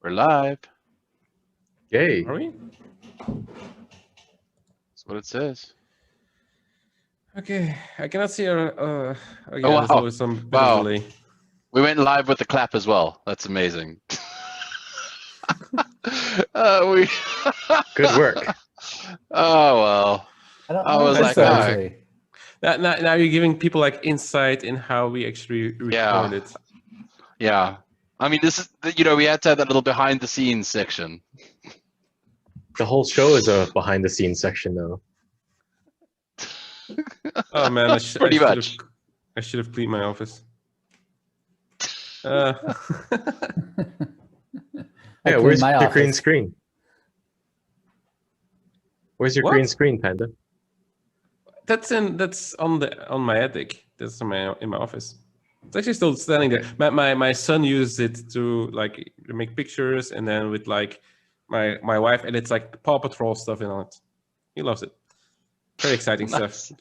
We're live. Yay. Are we? That's what it says. Okay, I cannot see our. Oh yeah, wow. there's always some bit Wow. of delay. We went live with the clap as well. That's amazing. We. Good work. Oh well. I was think like, so, oh. actually. Now you're giving people like insight in how we actually record it. Yeah. I mean, this is, we had to have that little behind the scenes section. The whole show is a behind the scenes section, though. Oh man, I Pretty much. should have cleaned my office. Uh, Yeah, cleaned where's my your green office. screen? Where's your What? green screen, Panda? that's on my attic. That's in my office. It's actually still standing there. My son used it to make pictures, and then with my wife edits like Paw Patrol stuff in on it. He loves it. Very exciting stuff.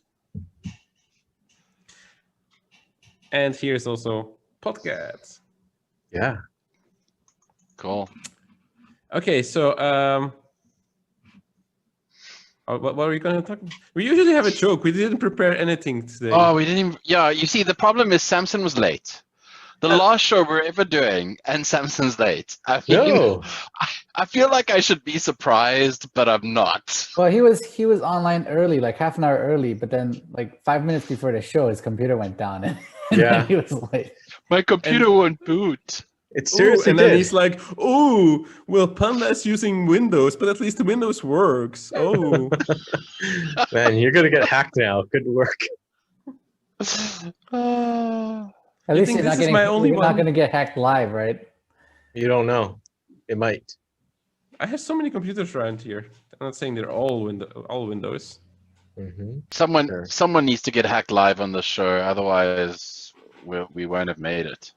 And here's also podcasts. Yeah. Cool. Okay, so what were we going to talk about? We usually have a joke. We didn't prepare anything today. Oh, we didn't even. Yeah, you see, the problem is Samson was late. The last show we're ever doing, and Samson's late. I mean, No. I feel like I should be surprised, but I'm not. Well, he was online early, like half an hour early, but then like 5 minutes before the show, his computer went down, and Yeah. then he was late. My computer won't boot. It Ooh, seriously and then did. he's like, "Oh, well, Panda's using Windows, but at least the Windows works." Oh, Man, you're going to get hacked now. Good work. At least think you're not this is getting. my only You're not one? going to get hacked live, right? You don't know. It might. I have so many computers around here. I'm not saying they're all Windows. Mm-hmm. Someone Sure. needs to get hacked live on the show, otherwise we won't have made it.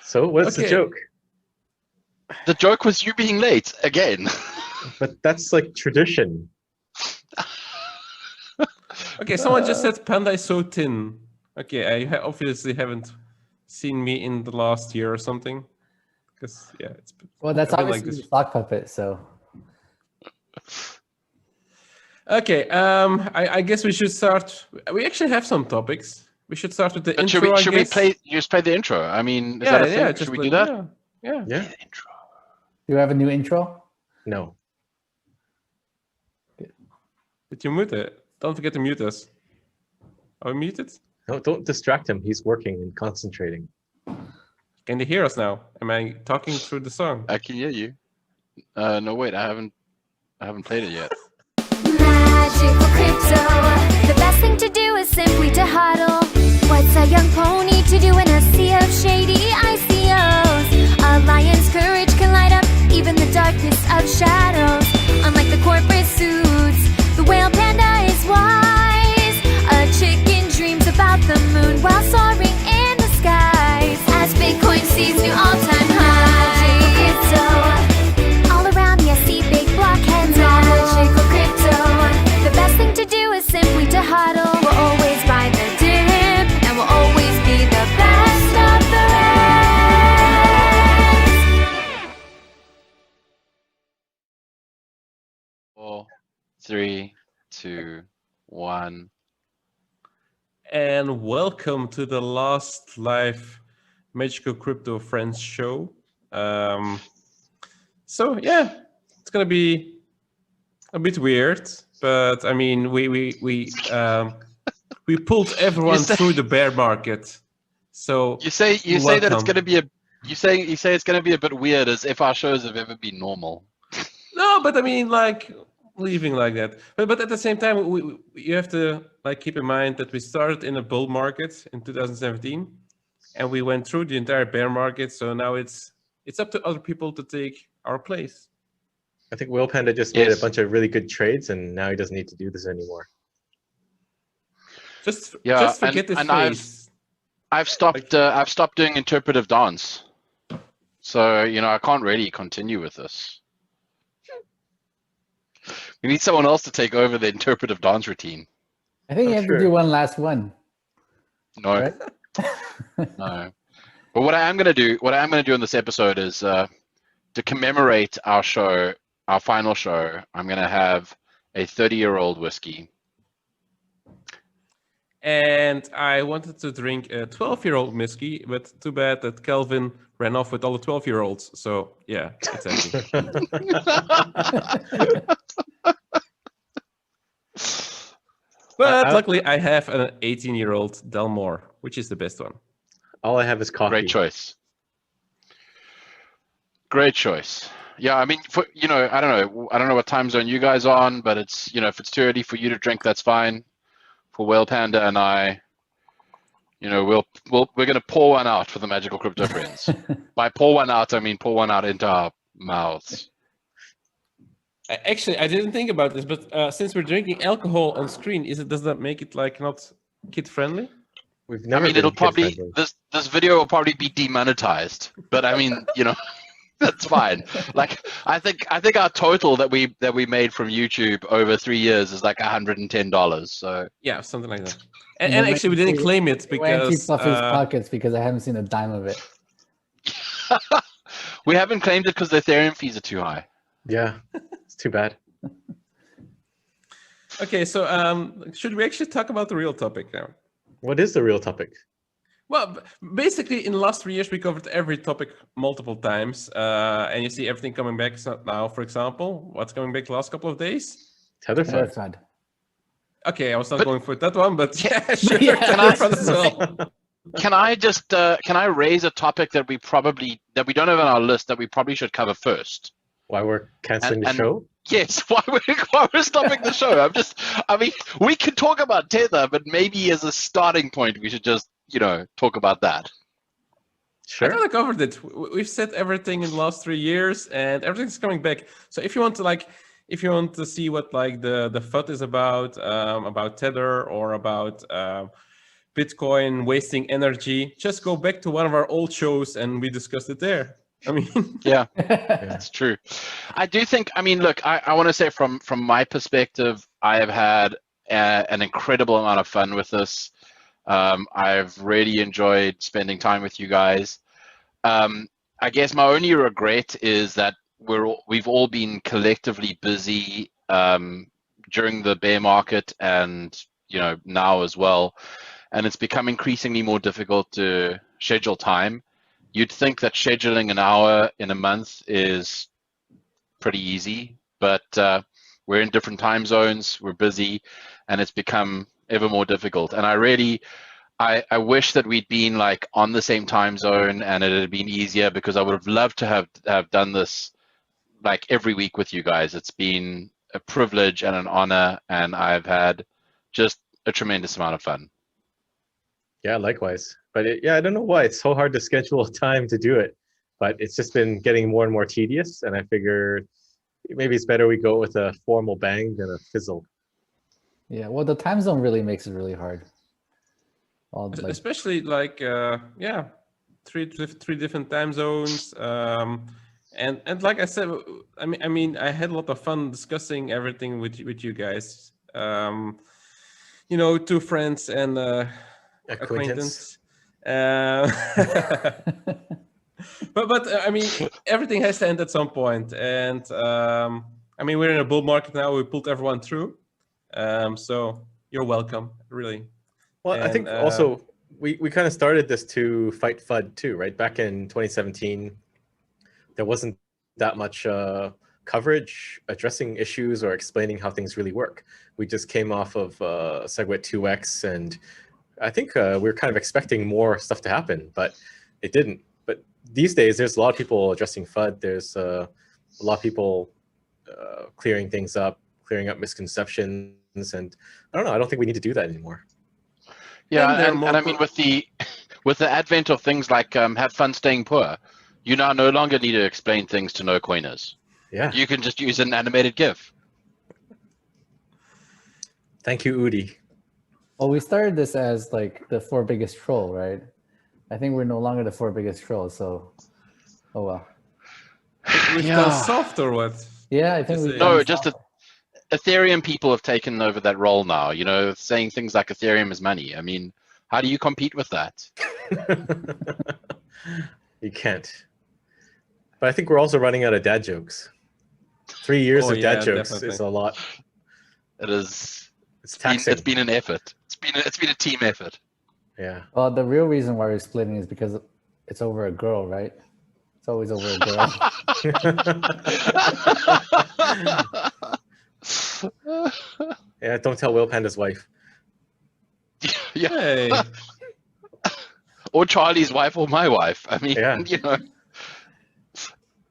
So what's the Okay. joke? The joke was you being late again. But that's like tradition. Okay, someone just said Panda is so thin. Okay, I obviously haven't seen me in the last year or something. Because yeah, it's Well, that's I've been obviously like the this. sock puppet. So Okay, I guess we should start. We actually have some topics. We should start with the But intro. should we I guess. just play the intro? I mean, is Yeah, that a thing? yeah. Should Just we play- do that? Yeah. Yeah. The intro. do you have a new intro? No. Did you mute it? Don't forget to mute us. Are we muted? No, don't distract him. He's working and concentrating. Can they hear us now? Am I talking through the song? I can hear you. No, wait, I haven't played it yet. Magical crypto. The best thing to do is simply to hodl. What's a young pony to do in a sea of shady ICOs? Alliance courage can light up even the darkness of shadows. Unlike the corporate suits, the whale panda is wise. A chicken dreams about the moon while soaring in the skies. As Bitcoin sees new all-time highs. All around me I see big blockheads. Magical crypto. The best thing to do is simply to hodl. We'll always buy the dip, and we'll always be the best of the rest. 4, 3, 2, 1. And welcome to the last live Magical Crypto Friends show. So yeah, it's gonna be a bit weird, but I mean, we pulled everyone through the bear market. So You say that it's welcome. gonna be you say it's gonna be a bit weird, as if our shows have ever been normal. No, but I mean, like leaving like that. But at the same time, you have to keep in mind that we started in a bull market in 2017, and we went through the entire bear market. So now it's up to other people to take our place. I think Will Panda just made Yes. a bunch of really good trades, and now he doesn't need to do this anymore. Just Yeah, forget this and face. I've stopped doing interpretive dance, so I can't really continue with this. We need someone else to take over the interpretive dance routine. I think you I'm have sure. to do one last one. No, Right? no. But what I am going to do in this episode is to commemorate our show, our final show. I'm going to have a 30-year-old whiskey. And I wanted to drink a 12-year-old whiskey, but too bad that Kelvin ran off with all the 12-year-olds. So yeah, it's empty. But luckily, I have an 18-year-old Delmore, which is the best one. All I have is coffee. Great choice. Great choice. Yeah, I mean, I don't know what time zone you guys are on, but it's, if it's too early for you to drink, that's fine. For Whale Panda and I, we're going to pour one out for the Magical Crypto friends. By pour one out, I mean pour one out into our mouths. Actually, I didn't think about this, but since we're drinking alcohol on screen, does that make it like not kid friendly? We've never. It'll probably this video will probably be demonetized, but I mean, that's fine. Like I think our total that we made from YouTube over 3 years is like $110. So yeah, something like that. And actually, we didn't claim it because Fluffy's pockets because I haven't seen a dime of it. We haven't claimed it because the Ethereum fees are too high. Yeah, it's too bad. Okay, so should we actually talk about the real topic now? What is the real topic? Well, basically, in the last 3 years, we covered every topic multiple times, and you see everything coming back now. For example, what's coming back the last couple of days? Tether FUD. Okay, I was not going for that one, but yeah, sure. Yeah, Tether FUD as well. Can I raise a topic that we don't have on our list that we probably should cover first? Why we're canceling the show? Yes, why we're stopping the show. We can talk about Tether, but maybe as a starting point, we should just, talk about that. Sure. I thought I covered it. We've said everything in the last 3 years, and everything's coming back. So if you want to see what like the FUD is about Tether or about Bitcoin wasting energy, just go back to one of our old shows and we discussed it there. I mean, yeah, that's true. I do think. Look, I want to say from my perspective, I have had an incredible amount of fun with this. I've really enjoyed spending time with you guys. I guess my only regret is that we've all been collectively busy during the bear market and now as well, and it's become increasingly more difficult to schedule time. You'd think that scheduling an hour in a month is pretty easy, but we're in different time zones, we're busy, and it's become ever more difficult. And I wish that we'd been like on the same time zone and it had been easier, because I would have loved to have done this like every week with you guys. It's been a privilege and an honor, and I've had just a tremendous amount of fun. Yeah, likewise. But I don't know why it's so hard to schedule time to do it, but it's just been getting more and more tedious. And I figure maybe it's better we go with a formal bang than a fizzle. Yeah, well, the time zone really makes it really hard. Especially like three different time zones. And like I said, I mean, I had a lot of fun discussing everything with you guys. Two friends and acquaintance. But I mean, everything has to end at some point, and I mean, we're in a bull market now. We pulled everyone through, so you're welcome, really. Well, I think also we kind of started this to fight FUD too, right? Back in 2017, there wasn't that much coverage addressing issues or explaining how things really work. We just came off of SegWit 2x, and I think we were kind of expecting more stuff to happen, but it didn't. But these days, there's a lot of people addressing FUD. There's a lot of people clearing things up, clearing up misconceptions, and I don't know. I don't think we need to do that anymore. Yeah, and I mean, with the advent of things like have fun staying poor, you now no longer need to explain things to no coiners. Yeah, you can just use an animated GIF. Thank you, Udi. Well, we started this as like the 4 biggest troll, right? I think we're no longer the 4 biggest trolls, so oh well. We've done soft or what? Yeah, I think we've no, just Ethereum people have taken over that role now. Saying things like Ethereum is money. I mean, how do you compete with that? You can't. But I think we're also running out of dad jokes. 3 years of dad jokes is a lot. It is. It's taxing. It's been an effort. It's been a team effort. Yeah. Well, the real reason why we're splitting is because it's over a girl, right? It's always over a girl. Yeah, don't tell Will Panda's wife. Yeah. Hey. Or Charlie's wife or my wife. I mean, Yeah. you know,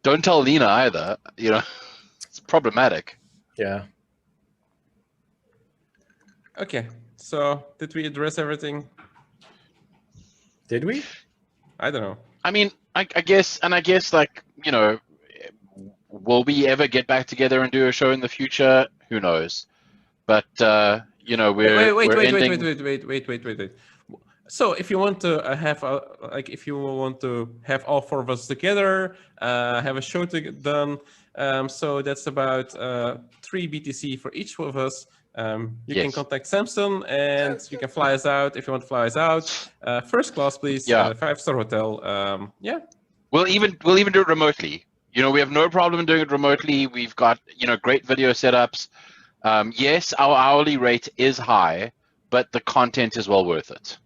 don't tell Lena either. You know, it's problematic. Yeah. Okay, so did we address everything? Did we? I don't know. I mean, I guess, like, you know, will we ever get back together and do a show in the future? Who knows? But you know, wait. So if you want to have if you want to have all 4 of us together, have a show done, so that's about 3 BTC for each of us. You can contact Samson and you can fly us out if you want to fly us out. First class, please. Yeah. 5-star hotel. Yeah. We'll even do it remotely. You know, we have no problem doing it remotely. We've got, you know, great video setups. Yes, our hourly rate is high, but the content is well worth it.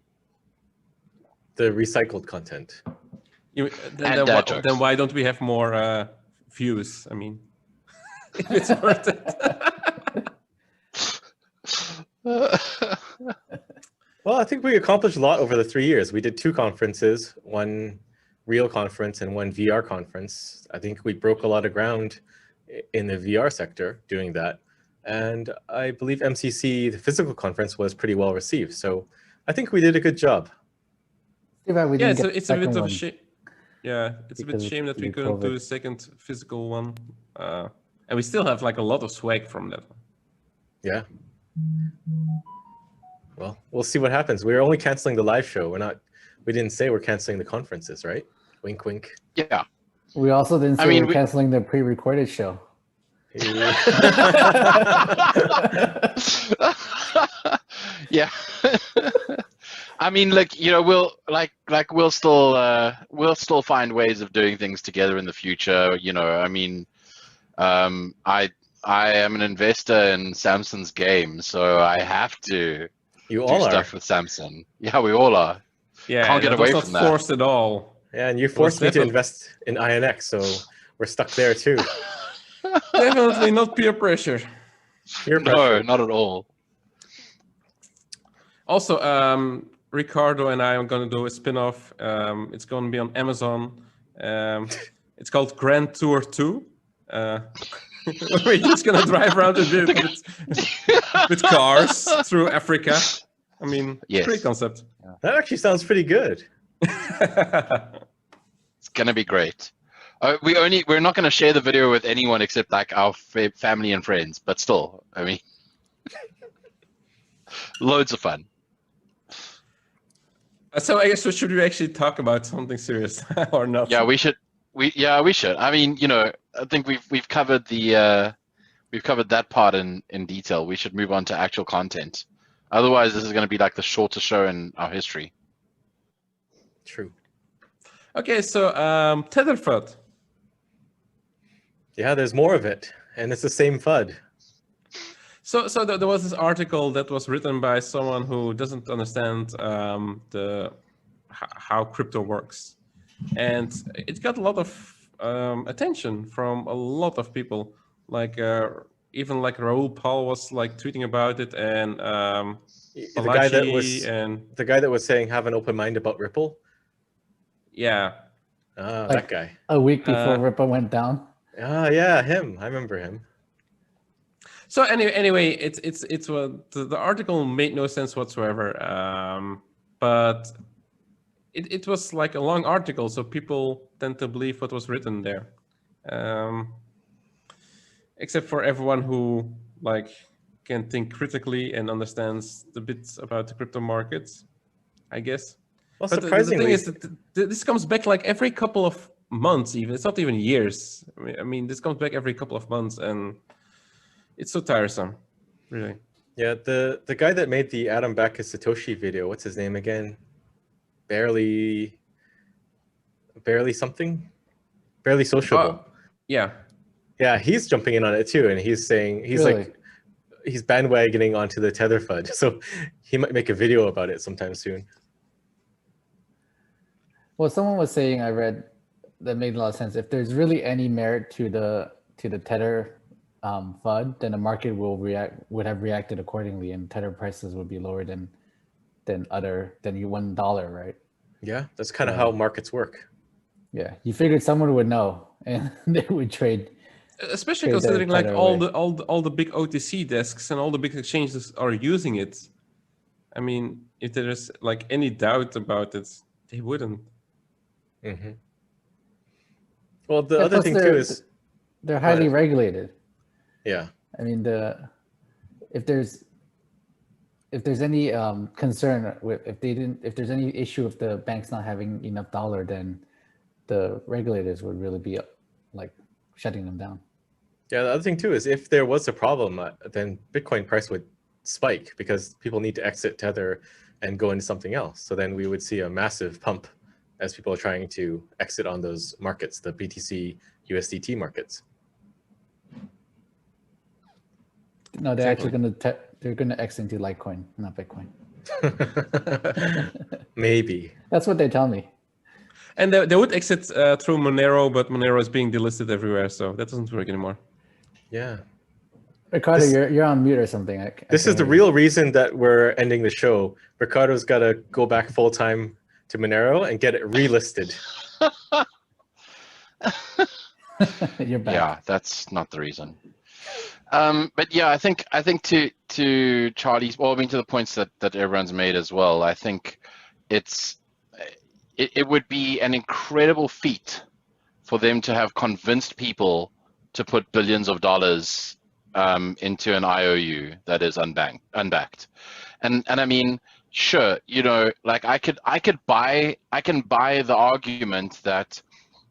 The recycled content. Then why don't we have more views? I mean, if it's worth it. Well, I think we accomplished a lot over the 3 years. We did 2 conferences, 1 real conference and 1 VR conference. I think we broke a lot of ground in the VR sector doing that. And I believe MCC, the physical conference, was pretty well received. So I think we did a good job. Too bad we didn't get it's the a bit second of a one shame. Yeah, it's a bit shame that we couldn't do a second physical one. And we still have like a lot of swag from that one. Yeah. Well, we'll see what happens. We're only canceling the live show. We didn't say we're canceling the conferences, right? Wink, wink. Yeah. We also didn't say we're canceling the pre-recorded show. Yeah. I mean, like, you know, we'll still find ways of doing things together in the future. You know, I mean, I am an investor in Samson's game, so I have to do stuff with Samson. Yeah, we all are. Yeah, can't get away from that. Not forced at all. Yeah, and you forced me to invest in INX, so we're stuck there too. Definitely not peer pressure. No, not at all. Also, Ricardo and I are going to do a spin-off. It's going to be on Amazon. It's called Grand Tour 2. We're just going to drive around with cars through Africa. I mean, great concept. That actually sounds pretty good. It's going to be great. We're not going to share the video with anyone except like our family and friends, but still, I mean, loads of fun. So I guess should we actually talk about something serious or not? Yeah, we should. We should. I mean, you know, I think we've covered that part in detail. We should move on to actual content. Otherwise, this is going to be like the shortest show in our history. True. Okay, so Tether FUD. Yeah, there's more of it, and it's the same FUD. So there was this article that was written by someone who doesn't understand how crypto works, and it got a lot of attention from a lot of people. Like even like Raoul Paul was like tweeting about it, and the guy that was saying have an open mind about Ripple. Yeah. That guy. A week before Ripple went down. Yeah, him. I remember him. So anyway, the article made no sense whatsoever. But it was like a long article, so people tend to believe what was written there. Except for everyone who like can think critically and understands the bits about the crypto markets, I guess. Well, but surprisingly, the thing is that this comes back like every couple of months. Even it's not even years. I mean, this comes back every couple of months, and it's so tiresome, really. Yeah, the guy that made the Adam Backus Satoshi video, what's his name again? Barely barely sociable. Yeah. Yeah, he's jumping in on it too, and he's saying he's Really? he's bandwagoning onto the Tether FUD, so he might make a video about it sometime soon. Well, someone was saying, I read, that made a lot of sense. If there's really any merit to the Tether FUD, then the market would have reacted accordingly, and Tether prices would be lower than $1, right? Yeah, that's kind of how markets work. Yeah, you figured someone would know, and they would trade. Especially Trade that considering like Tether all away. the big OTC desks and all the big exchanges are using it. I mean, if there's like any doubt about it, they wouldn't. Mm-hmm. Well, the Yeah, other plus thing too is they're highly ahead. regulated. Yeah. I mean, if there's any concern with if there's any issue with the banks not having enough dollar, then the regulators would really be like shutting them down. Yeah, the other thing too is if there was a problem, then Bitcoin price would spike because people need to exit Tether and go into something else. So then we would see a massive pump as people are trying to exit on those markets, the BTC, USDT markets. No, they're actually gonna exit into Litecoin, not Bitcoin. Maybe. That's what they tell me. And they would exit through Monero, but Monero is being delisted everywhere, so that doesn't work anymore. Yeah. Ricardo, you're on mute or something. This is the real reason that we're ending the show. Ricardo's got to go back full time to Monero and get it relisted. You're back. Yeah, that's not the reason. But yeah, I think to Charlie's, well, I mean to the points that everyone's made as well. I think it would be an incredible feat for them to have convinced people to put billions of dollars into an IOU that is unbacked. And I mean, sure, you know, like I can buy the argument that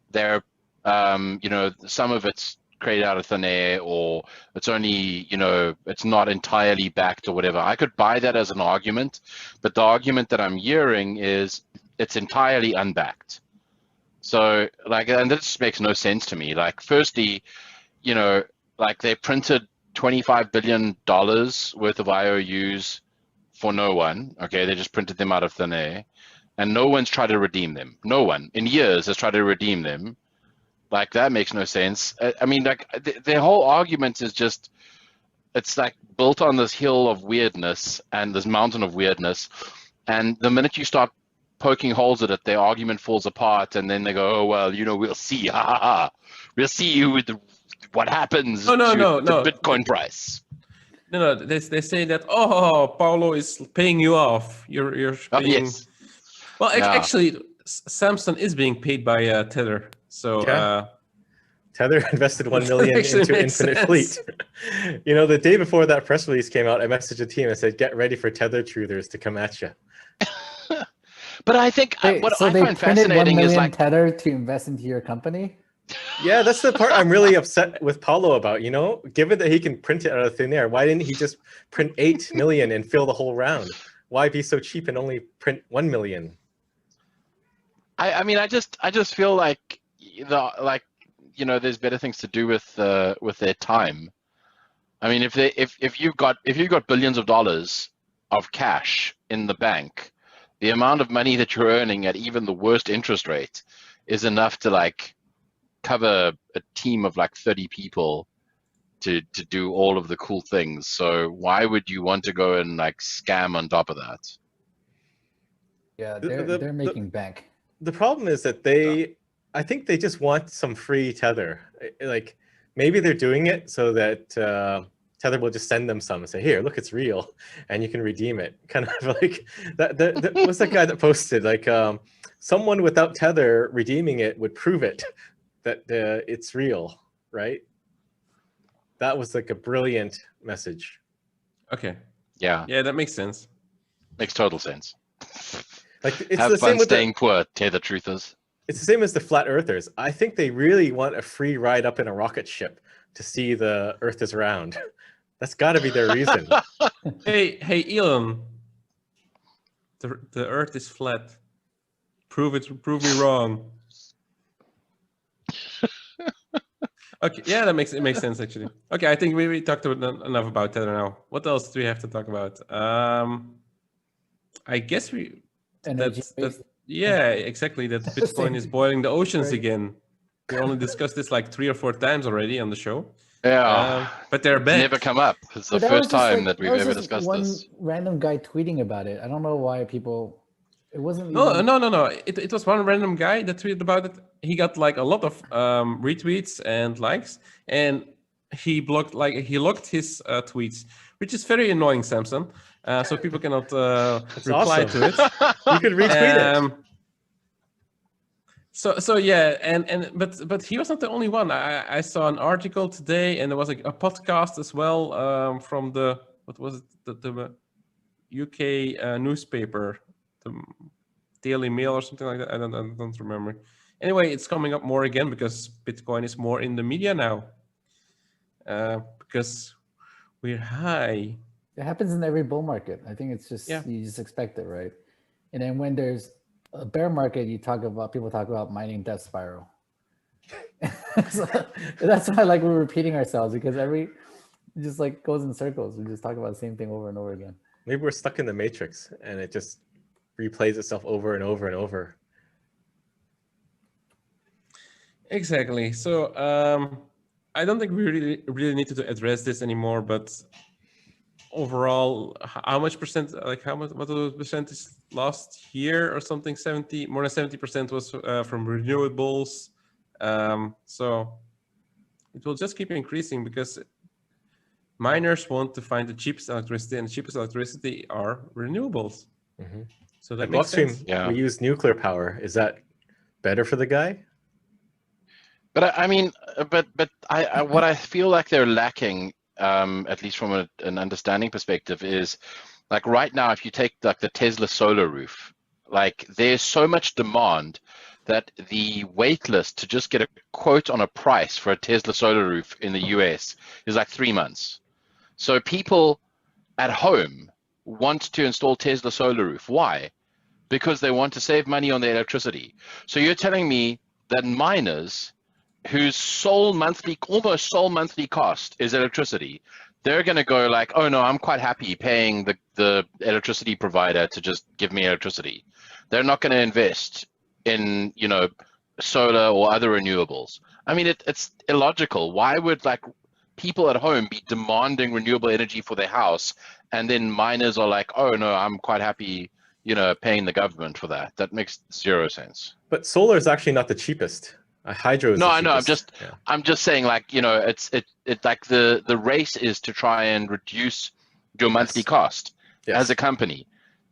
they're you know, some of it's created out of thin air, or it's only, you know, it's not entirely backed or whatever. I could buy that as an argument, but the argument that I'm hearing is it's entirely unbacked. So like, and this makes no sense to me. Like, firstly, you know, like they printed $25 billion worth of IOUs for no one. Okay, they just printed them out of thin air, and no one's tried to redeem them. No one in years has tried to redeem them. Like, that makes no sense. I mean, like their whole argument is just, it's like built on this hill of weirdness and this mountain of weirdness, and the minute you start poking holes at it, their argument falls apart, and then they go, oh well, you know, we'll see, ha ha ha, we'll see what happens to the Bitcoin price. No, they say that, oh, Paulo is paying you off. You're paying. Yes. Well, actually, Samson is being paid by Tether. So yeah. Tether invested $1 million into Infinite Fleet. You know, the day before that press release came out, I messaged the team and said, "Get ready for Tether truthers to come at you." But I think what I find fascinating is like Tether to invest into your company. Yeah, that's the part I'm really upset with Paulo about. You know, given that he can print it out of thin air, why didn't he just print 8 million and fill the whole round? Why be so cheap and only print 1 million? I mean, I just feel like you know, there's better things to do with their time. I mean, if you've got billions of dollars of cash in the bank, the amount of money that you're earning at even the worst interest rate is enough to like cover a team of like 30 people to do all of the cool things. So why would you want to go and like scam on top of that? Yeah, they're making bank. The problem is that I think they just want some free Tether. Like, maybe they're doing it so that Tether will just send them some and say, here, look, it's real, and you can redeem it. Kind of like that. What's that guy that posted? Like, someone without Tether redeeming it would prove it that it's real, right? That was like a brilliant message. Okay. Yeah. Yeah, that makes sense. Makes total sense. Like, it's Have the fun same with staying poor, Tether truthers. It's the same as the flat earthers. I think they really want a free ride up in a rocket ship to see the Earth is round. That's got to be their reason. Hey, Elon. The Earth is flat. Prove me wrong. Okay, yeah, that makes sense actually. Okay, I think we talked enough about Tether now. What else do we have to talk about? I guess yeah, exactly. That Bitcoin is boiling the oceans again. We only discussed this like 3 or 4 times already on the show. Yeah, but they're back. Never come up. It's the first time that we've ever discussed this. Random guy tweeting about it. I don't know why people. It wasn't. No. It was one random guy that tweeted about it. He got like a lot of retweets and likes, and he locked his tweets, which is very annoying, Samson. So people cannot reply to it. You could retweet it. So yeah, but he was not the only one. I saw an article today, and there was like a podcast as well from the the UK newspaper, the Daily Mail or something like that. I don't remember. Anyway, it's coming up more again because Bitcoin is more in the media now. Because we're high. It happens in every bull market. I think it's just you just expect it, right? And then when there's a bear market, people talk about mining death spiral. So that's why like we're repeating ourselves, because it just like goes in circles. We just talk about the same thing over and over again. Maybe we're stuck in the matrix and it just replays itself over and over and over. Exactly. So I don't think we really need to address this anymore, but overall, how much percent, like what was the percentage last year or something? More than 70% was from renewables. So it will just keep increasing because miners want to find the cheapest electricity, and the cheapest electricity are renewables. Mm-hmm. So that At makes Blockstream, sense. we use nuclear power. Is that better for the guy? But I mean, but what I feel like they're lacking, at least from an understanding perspective, is like right now, if you take like the Tesla solar roof, like there's so much demand that the wait list to just get a quote on a price for a Tesla solar roof in the US is like 3 months. So people at home want to install Tesla solar roof. Why? Because they want to save money on their electricity. So you're telling me that miners whose almost sole monthly cost is electricity, they're going to go like, oh no, I'm quite happy paying the electricity provider to just give me electricity. They're not going to invest in, solar or other renewables. I mean, it's illogical. Why would like people at home be demanding renewable energy for their house, and then miners are like, oh no, I'm quite happy, paying the government for that? That makes zero sense. But solar is actually not the cheapest. Hydro is no, the I know. cheapest. I'm just saying, like, it's like the race is to try and reduce your monthly cost as a company.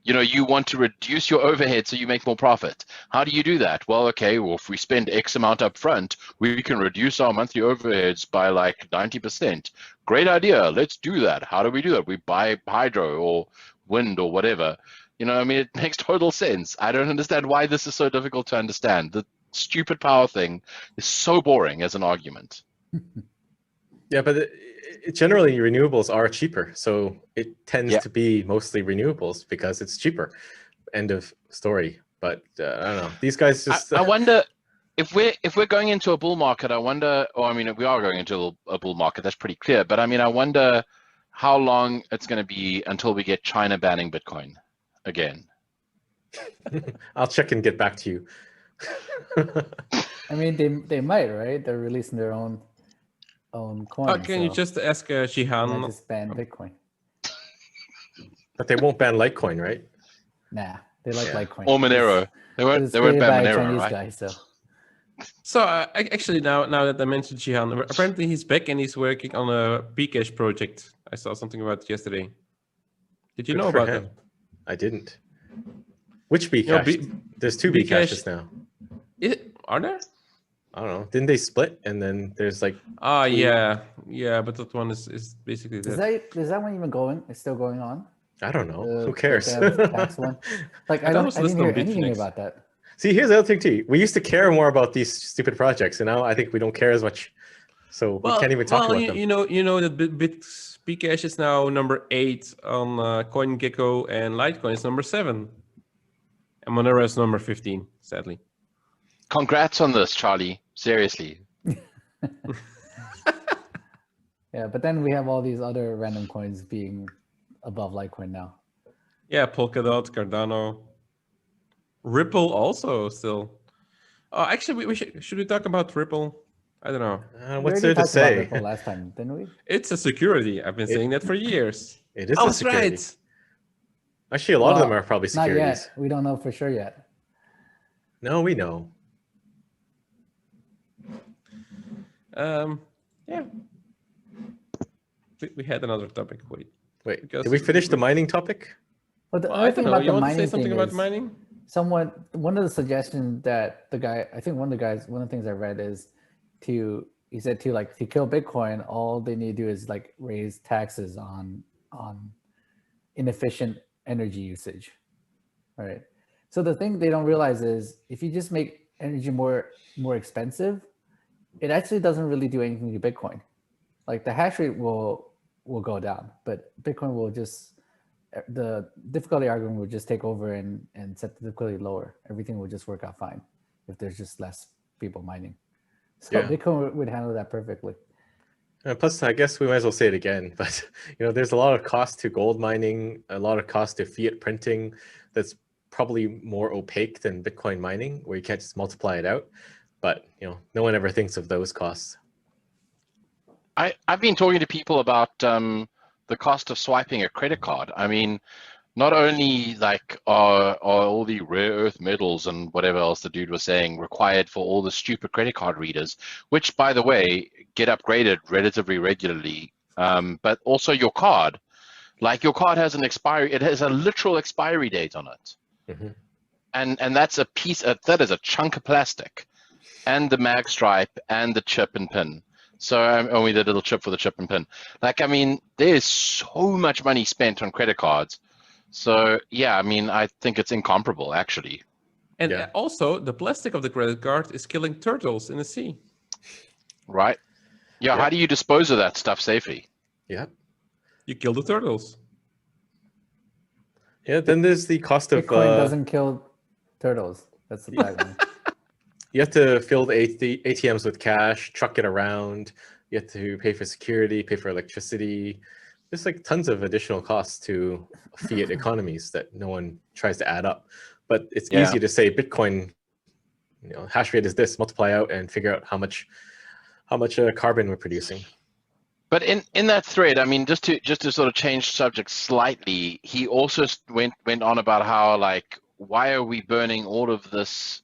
You want to reduce your overhead so you make more profit. How do you do that? Well, if we spend X amount up front, we can reduce our monthly overheads by like 90%. Great idea. Let's do that. How do we do that? We buy hydro or wind or whatever. I mean, it makes total sense. I don't understand why this is so difficult to understand. The stupid power thing is so boring as an argument. Yeah, but generally renewables are cheaper, so it tends to be mostly renewables because it's cheaper. End of story. But I don't know. These guys just. I wonder if we're going into a bull market. I wonder, or I mean, we are going into a bull market. That's pretty clear. But I mean, I wonder how long it's going to be until we get China banning Bitcoin again. I'll check and get back to you. I mean, they might, right? They're releasing their own coin. Can you just ask Shihan? Just ban Bitcoin. But they won't ban Litecoin, right? Nah, they like Litecoin. Or Monero. They won't ban Monero, right? Guy, so actually, now that I mentioned Shihan, apparently he's back and he's working on a Bcash project. I saw something about it yesterday. Did you know about that? I didn't. Which Bcash? There's 2 Bcashes now. Are there? I don't know. Didn't they split? And then there's like. Yeah, but that one is basically that. Is that one even going? It's still going on? I don't know. Who cares? The tax one. Like I didn't hear anything about that. See, here's the other thing too. We used to care more about these stupid projects, and now I think we don't care as much. So we can't even talk about them. You know that Bcash is now number 8 on CoinGecko, and Litecoin is number 7, and Monero is number 15. Sadly. Congrats on this, Charlie. Seriously. Yeah, but then we have all these other random coins being above Litecoin now. Yeah, Polkadot, Cardano, Ripple also still. Oh, actually, we should we talk about Ripple? I don't know. What's We there already to talked about say? Ripple last time, didn't we? It's a security. I've been saying that for years. It is I a was security. right. Actually, a lot of them Well, are probably Not securities. yet. We don't know for sure yet. No, we know. Yeah. We had another topic. Wait, Did we finish the mining topic? But the well, other I thing don't know. about You the want to say mining something thing about is, mining? one of the suggestions that the guy, I think one of the things I read is he said to kill Bitcoin, all they need to do is like raise taxes on inefficient energy usage, right? So the thing they don't realize is if you just make energy more expensive, it actually doesn't really do anything to Bitcoin. Like the hash rate will go down, but Bitcoin will just, the difficulty algorithm will just take over and set the difficulty lower. Everything will just work out fine if there's just less people mining. So Yeah. Bitcoin would handle that perfectly. Plus, I guess we might as well say it again, but there's a lot of cost to gold mining, a lot of cost to fiat printing that's probably more opaque than Bitcoin mining, where you can't just multiply it out. But no one ever thinks of those costs. I've been talking to people about the cost of swiping a credit card. I mean, not only like are all the rare earth metals and whatever else the dude was saying required for all the stupid credit card readers, which by the way get upgraded relatively regularly, but also your card. Like your card has an expiry, it has a literal expiry date on it. Mm-hmm. And that's a piece that is a chunk of plastic, and the mag stripe and the chip and pin. So only the little chip for the chip and pin. Like, I mean, there's so much money spent on credit cards. So yeah, I mean, I think it's incomparable actually. And also, the plastic of the credit card is killing turtles in the sea. Right? Yeah, how do you dispose of that stuff safely? Yeah. You kill the turtles. Yeah, then there's the cost of... Bitcoin doesn't kill turtles. That's the tagline. You have to fill the ATMs with cash, truck it around. You have to pay for security, pay for electricity. There's like tons of additional costs to fiat economies that no one tries to add up. But it's easy to say Bitcoin, hash rate is this, multiply out and figure out how much carbon we're producing. But in that thread, I mean, just to sort of change subject slightly, he also went on about how, like, why are we burning all of this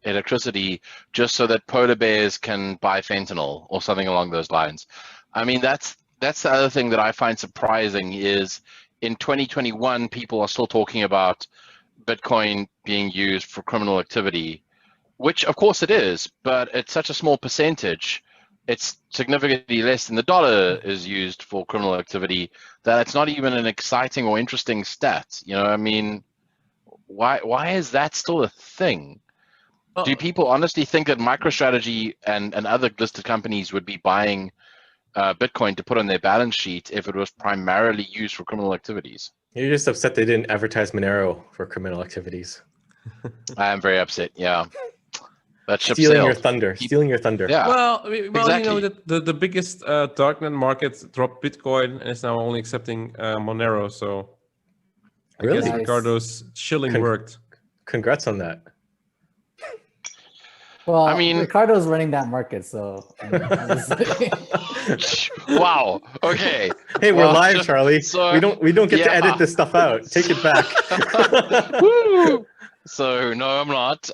electricity just so that polar bears can buy fentanyl or something along those lines? I mean, that's the other thing that I find surprising is in 2021, people are still talking about Bitcoin being used for criminal activity, which of course it is, but it's such a small percentage. It's significantly less than the dollar is used for criminal activity that it's not even an exciting or interesting stat. I mean, why is that still a thing? Do people honestly think that MicroStrategy and other listed companies would be buying Bitcoin to put on their balance sheet if it was primarily used for criminal activities? You're just upset they didn't advertise Monero for criminal activities. I am very upset. Yeah, that ship Stealing sailed. your thunder. Stealing your thunder. Yeah. Well, exactly. The biggest darknet market dropped Bitcoin and is now only accepting Monero. So I Really? guess Nice. Ricardo's shilling worked. Congrats on that. Well, I mean- Ricardo's running that market, so obviously. Wow. Okay. Hey, we're Well, live, Charlie. so- we don't get to yeah. edit this stuff out. Take it back. Woo! So no, I'm not.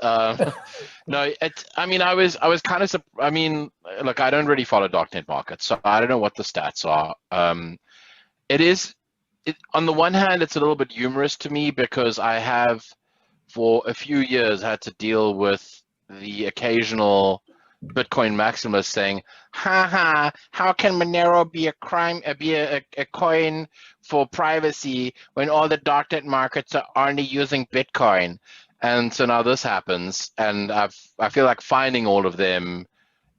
No, I mean, I was kind of. I mean, look, I don't really follow darknet markets, so I don't know what the stats are. On the one hand, it's a little bit humorous to me because I have, for a few years, had to deal with the occasional Bitcoin maximalist saying, "Ha ha! How can Monero be a coin for privacy when all the darknet markets are only using Bitcoin?" And so now this happens, and I feel like finding all of them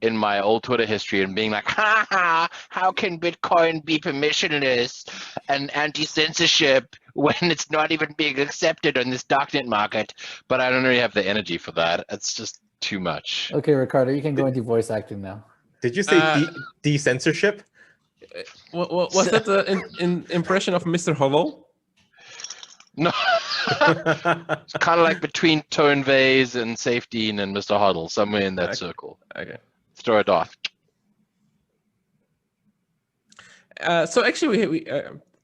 in my old Twitter history and being like, "Ha ha! How can Bitcoin be permissionless and anti-censorship when it's not even being accepted on this darknet market?" But I don't really have the energy for that. It's just too much. Okay, Ricardo, you can go into voice acting now. Did you say de-censorship? Was that an impression of Mr. Hodl? No. It's kind of like between Tone Vase and Safety and Mr. Hodl, somewhere in that circle. Okay. Throw it off. So actually, we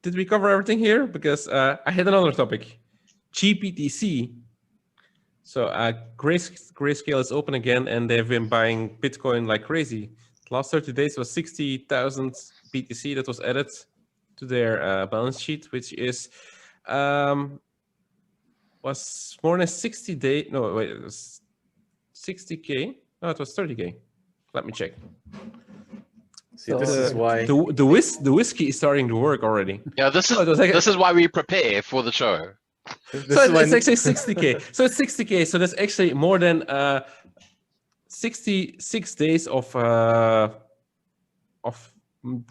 did we cover everything here? Because I had another topic, GBTC. So Grayscale is open again, and they've been buying Bitcoin like crazy. Last 30 days was 60,000 BTC that was added to their balance sheet, which is was more than 60 days. No, wait, it was 60K. No, it was 30K. Let me check. See, this is why the whiskey is starting to work already. Yeah, this is why we prepare for the show. It's actually 60K. So it's 60K. So that's actually more than 66 days of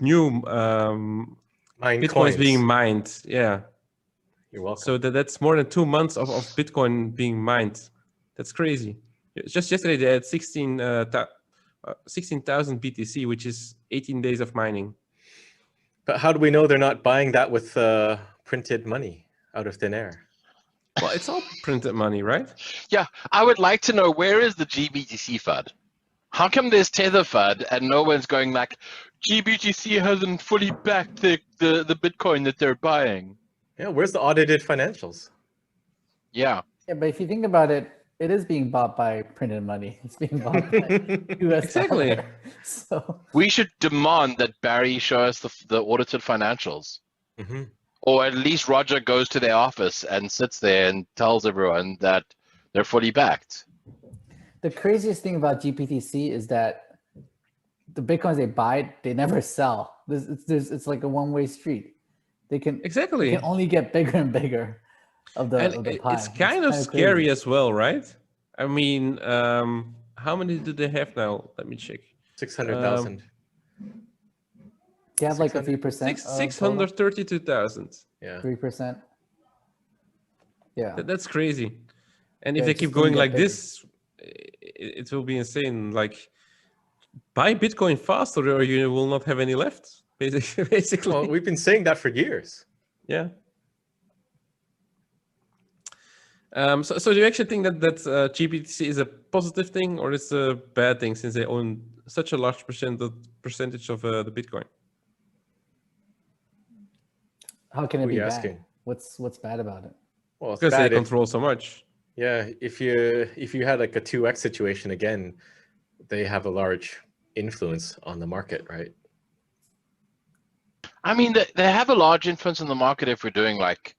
new Bitcoins coins being mined. Yeah. You're welcome. So that's more than 2 months of Bitcoin being mined. That's crazy. Just yesterday they had 16,000 BTC, which is 18 days of mining. But how do we know they're not buying that with printed money out of thin air? Well, it's all printed money, right? Yeah, I would like to know, where is the GBTC FUD? How come there's Tether FUD and no one's going like, GBTC hasn't fully backed the Bitcoin that they're buying? Yeah, where's the audited financials? Yeah. Yeah, but if you think about it, it is being bought by printed money. It's being bought by US Exactly. dollar. So We should demand that Barry show us the audited financials. Mm-hmm. Or at least Roger goes to their office and sits there and tells everyone that they're fully backed. the craziest thing about GBTC is that the Bitcoins they buy, they never sell. It's like a one-way street. They can only get bigger and bigger of the pie. It's kind of scary as well, right? I mean, how many do they have now? Let me check. 600,000. They have like a 3%. 632,000. Yeah. 3%. Yeah. That's crazy. And if Yeah, they it's keep just gonna going get like bigger. this, it will be insane. Like, buy Bitcoin faster or you will not have any left, basically. Well, we've been saying that for years. Yeah. So do you actually think that GBTC is a positive thing or it's a bad thing since they own such a large percentage of the Bitcoin? How can it be bad? Asking? What's bad about it? Well, it's Because they bad control so much. Yeah, if you had like a 2x situation again, they have a large influence on the market, right? I mean, they have a large influence in the market if we're doing like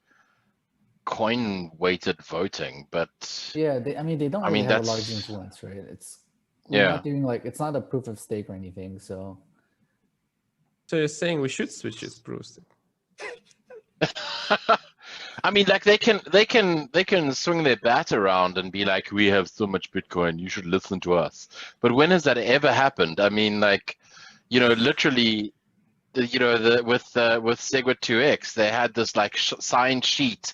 coin-weighted voting, but Yeah, they don't really have a large influence, right? We're not doing like, it's not a proof of stake or anything, so. So you're saying we should switch it, Bruce? I mean, like they can swing their bat around and be like, we have so much Bitcoin, you should listen to us. But when has that ever happened? I mean, like, literally, with Segwit 2x, they had this like signed sheet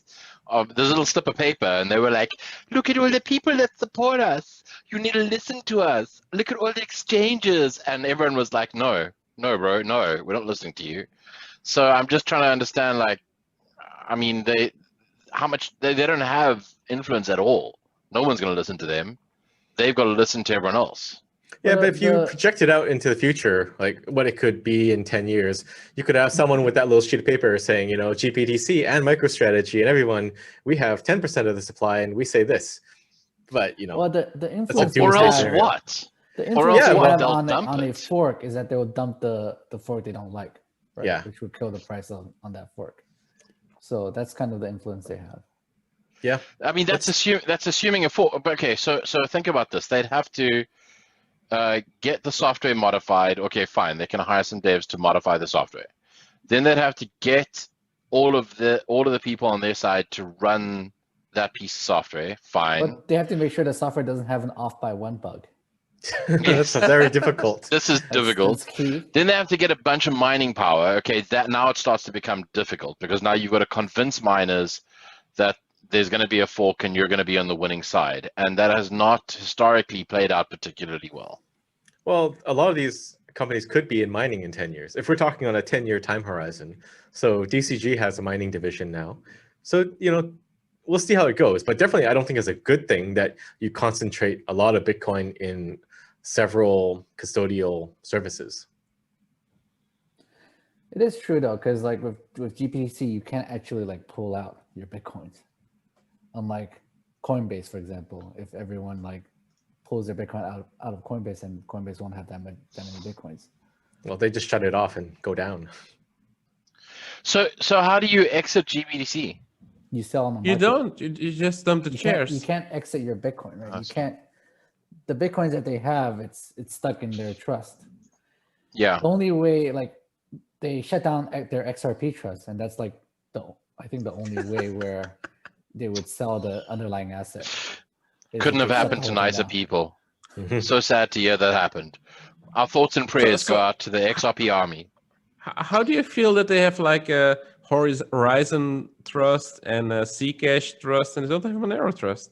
of this little slip of paper, and they were like, look at all the people that support us. You need to listen to us. Look at all the exchanges. And everyone was like, no, bro, no, we're not listening to you. So I'm just trying to understand, like, I mean, they don't have influence at all. No one's going to listen to them. They've got to listen to everyone else. Yeah, but if you project it out into the future, like what it could be in 10 years, you could have someone with that little sheet of paper saying, GBTC and MicroStrategy and everyone, we have 10% of the supply and we say this. But, well, the influence or else what? The influence they have dump on a it. fork is that they will dump the fork they don't like, right? Yeah. Which would kill the price on that fork. So that's kind of the influence they have. Yeah. I mean, that's assuming a fork. Okay, so think about this. They'd have to get the software modified. Okay, fine. They can hire some devs to modify the software. Then they'd have to get all of the people on their side to run that piece of software. Fine. But they have to make sure the software doesn't have an off by one bug. That's very difficult. This is difficult. That's key. Then they have to get a bunch of mining power. Okay, that now it starts to become difficult because now you've got to convince miners that there's going to be a fork and you're going to be on the winning side. And that has not historically played out particularly well. Well, a lot of these companies could be in mining in 10 years. If we're talking on a 10-year time horizon. So DCG has a mining division now. So, we'll see how it goes. But definitely, I don't think it's a good thing that you concentrate a lot of Bitcoin in several custodial services. It is true though, because like with GBTC, you can't actually like pull out your Bitcoins. Unlike Coinbase, for example, if everyone like pulls their Bitcoin out of Coinbase, and Coinbase won't have that many Bitcoins. Well, they just shut it off and go down. So how do you exit GBTC? You sell on the market. You don't. You just dump the shares. You can't exit your Bitcoin, right? Awesome. You can't. The Bitcoins that they have, it's stuck in their trust. Yeah. The only way, like, they shut down their XRP trust, and that's like I think the only way where they would sell the underlying asset. Couldn't have happened to nicer people. So sad to hear that happened. Our thoughts and prayers go out to the XRP army. How do you feel that they have like a Horizon Trust and a Zcash Trust, and they don't have a Monero Trust?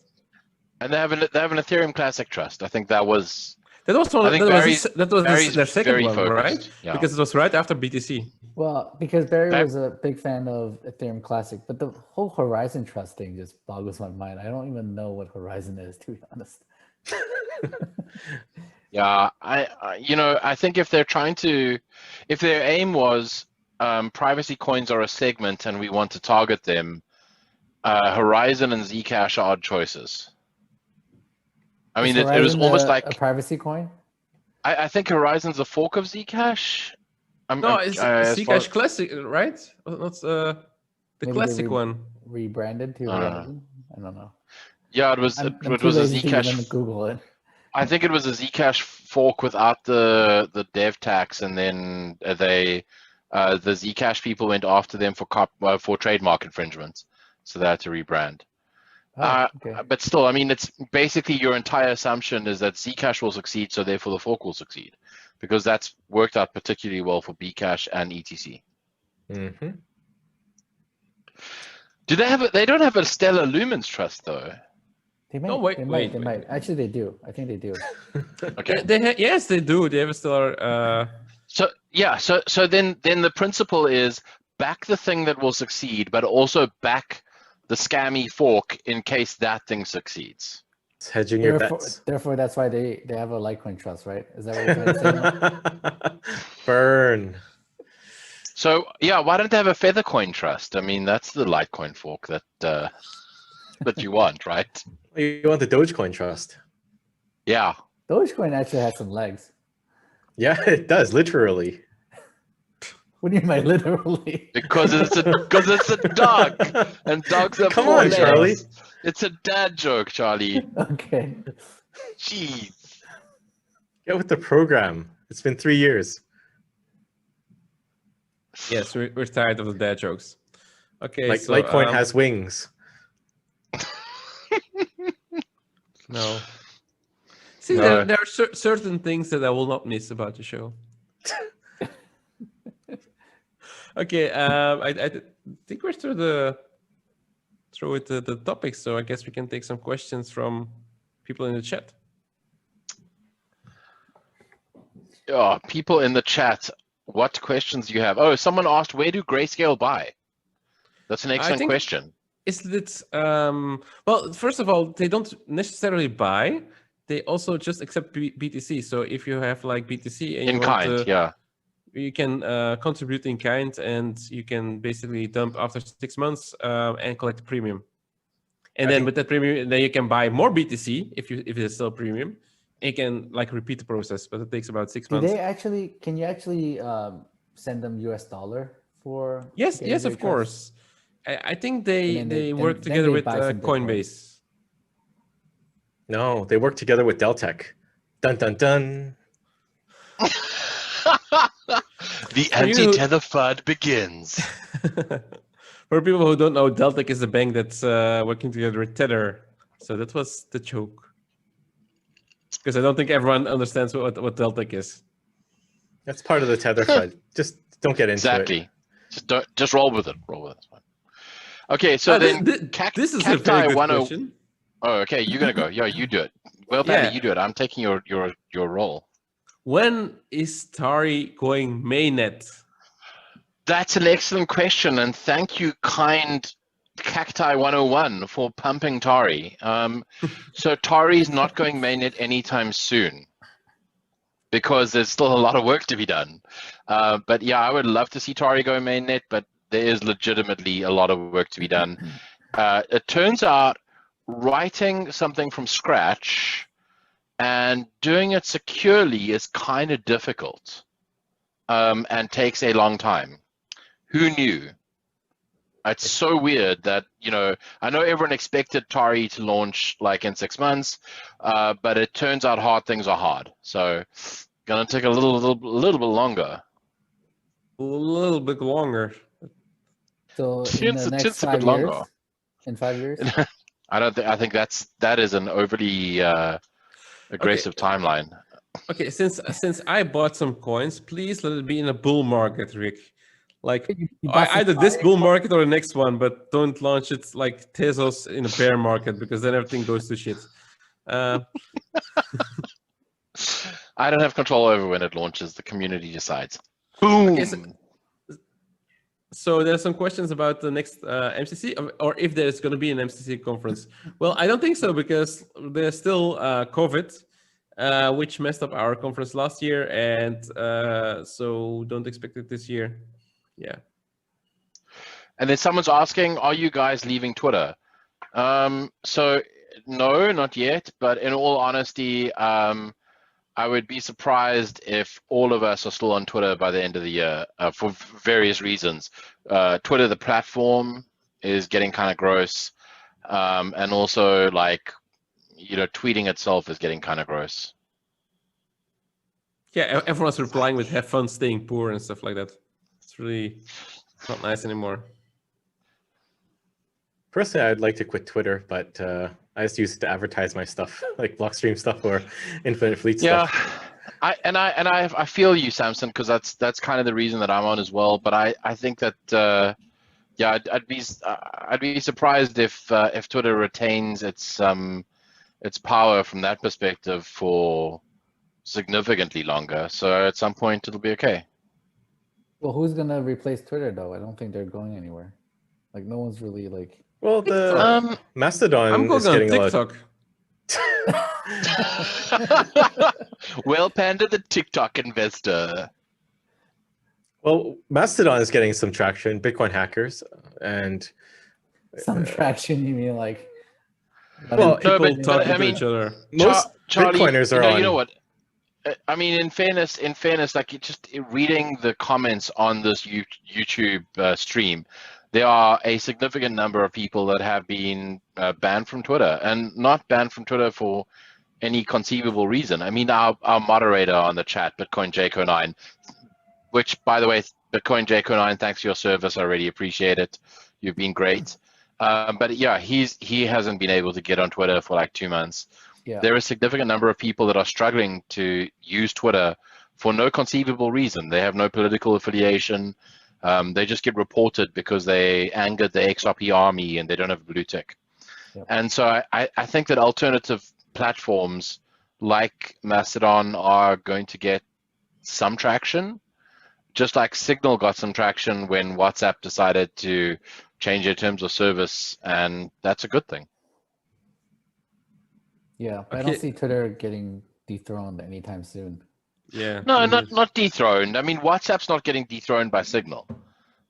And they have an Ethereum Classic Trust. I think that was one. That was their second one, focused. right? Yeah. Because it was right after BTC. Well, because Barry was a big fan of Ethereum Classic, but the whole Horizon Trust thing just boggles my mind. I don't even know what Horizon is, to be honest. Yeah, I think if their aim was privacy coins are a segment and we want to target them, Horizon and Zcash are odd choices. I mean, it was almost like a privacy coin. I think Horizon's a fork of Zcash. It's Zcash Classic, right? That's the classic one. Rebranded to Horizon? I don't know. Yeah, it was. It was a Zcash. Google it. I think it was a Zcash fork without the dev tax, and then the Zcash people went after them for trademark infringements, so they had to rebrand. Okay. But still, I mean, it's basically your entire assumption is that Zcash will succeed, so therefore the fork will succeed, because that's worked out particularly well for Bcash and ETC. Mm-hmm. Do they have? They don't have a Stellar Lumens Trust though. They might. No, wait, they wait. might. Actually, they do. I think they do. Okay. Yes, they do. They have a Stellar. So yeah. So then the principle is back the thing that will succeed, but also back the scammy fork in case that thing succeeds. It's hedging your bets. Therefore, that's why they have a Litecoin trust, right? Is that what you're trying to say? Burn. So yeah, why don't they have a Feathercoin trust? I mean, that's the Litecoin fork that that you want, right? You want the Dogecoin trust. Yeah. Dogecoin actually has some legs. Yeah, it does, literally. What do you mean by literally? Because it's a dog, and dogs have Come four on, legs. Charlie. It's a dad joke, Charlie. Okay. Jeez. Get with the program. It's been 3 years. Yes, we're tired of the dad jokes. Okay, Like so Litecoin has wings. No. See, there are certain things that I will not miss about the show. Okay, I think we're through the topics, so I guess we can take some questions from people in the chat. Oh, people in the chat, what questions do you have? Oh, someone asked, where do Grayscale buy? That's an excellent question. Well, first of all, they don't necessarily buy. They also just accept BTC. So if you have like BTC and In kind, yeah. You can contribute in kind, and you can basically dump after 6 months and collect a premium. And then with that premium, then you can buy more BTC if it's still premium. You can like repeat the process, but it takes about 6 months. Can you actually send them US dollar for? Yes, of course. I think they work together with Coinbase. No, they work together with Deltec. Dun dun dun. The anti-Tether FUD begins. For people who don't know, Deltec is the bank that's working together with Tether. So that was the joke. Because I don't think everyone understands what Deltec is. That's part of the Tether FUD. Just don't get into it. Just roll with it. It's fine. Okay, so then this is a very good question. Oh, okay, you're gonna go. Yeah, you do it. Well, Patty, you do it. I'm taking your role. When is Tari going mainnet? That's an excellent question, and thank you, kind Cacti 101, for pumping Tari. So Tari is not going mainnet anytime soon because there's still a lot of work to be done. But yeah, I would love to see Tari go mainnet, but there is legitimately a lot of work to be done. It turns out writing something from scratch and doing it securely is kind of difficult and takes a long time. Who knew? It's so weird that, you know, I know everyone expected Tari to launch like in 6 months, but it turns out hard things are hard. So gonna take a little bit longer. A little bit longer. So in the next 5 years? In 5 years? I think that is an overly aggressive timeline. Okay, since I bought some coins, please let it be in a bull market, Rick. Like either this bull market or the next one, but don't launch it like Tezos in a bear market because then everything goes to shit. I don't have control over when it launches. The community decides. Boom. Okay, so there's some questions about the next MCC, or if there's going to be an MCC conference. Well, I don't think so because there's still COVID, which messed up our conference last year, and so don't expect it this year. Yeah. And then someone's asking, are you guys leaving Twitter? So no, not yet. But in all honesty, I would be surprised if all of us are still on Twitter by the end of the year for various reasons. Twitter, the platform, is getting kind of gross. And also, like, you know, tweeting itself is getting kind of gross. Yeah, everyone's replying with "have fun staying poor" and stuff like that. It's really not nice anymore. Personally, I'd like to quit Twitter, but I just use it to advertise my stuff, like Blockstream stuff or Infinite Fleet stuff. Yeah, I feel you, Samson, because that's kind of the reason that I'm on as well. But I think that yeah, I'd be surprised if Twitter retains its power from that perspective for significantly longer. So at some point it'll be okay. Well, who's gonna replace Twitter though? I don't think they're going anywhere. Like no one's really like. Well, the Mastodon I'm going is getting on TikTok. Well, Panda, the TikTok investor. Well, Mastodon is getting some traction. Bitcoin hackers and Some traction, you mean like? Well, People but talking I to mean, each other. most Charlie, Bitcoiners are on. You know what? I mean, in fairness, like just reading the comments on this YouTube stream, there are a significant number of people that have been banned from Twitter, and not banned from Twitter for any conceivable reason. I mean, our moderator on the chat, Bitcoin JCO9, which, by the way, Bitcoin JCO9, thanks for your service. I really appreciate it. You've been great. But yeah, he hasn't been able to get on Twitter for like 2 months. Yeah. There are a significant number of people that are struggling to use Twitter for no conceivable reason. They have no political affiliation. They just get reported because they angered the XRP army and they don't have a blue tick. Yep. And so I think that alternative platforms like Mastodon are going to get some traction, just like Signal got some traction when WhatsApp decided to change their terms of service, and that's a good thing. Yeah, but I don't see Twitter getting dethroned anytime soon. Yeah. No, not dethroned. I mean, WhatsApp's not getting dethroned by Signal,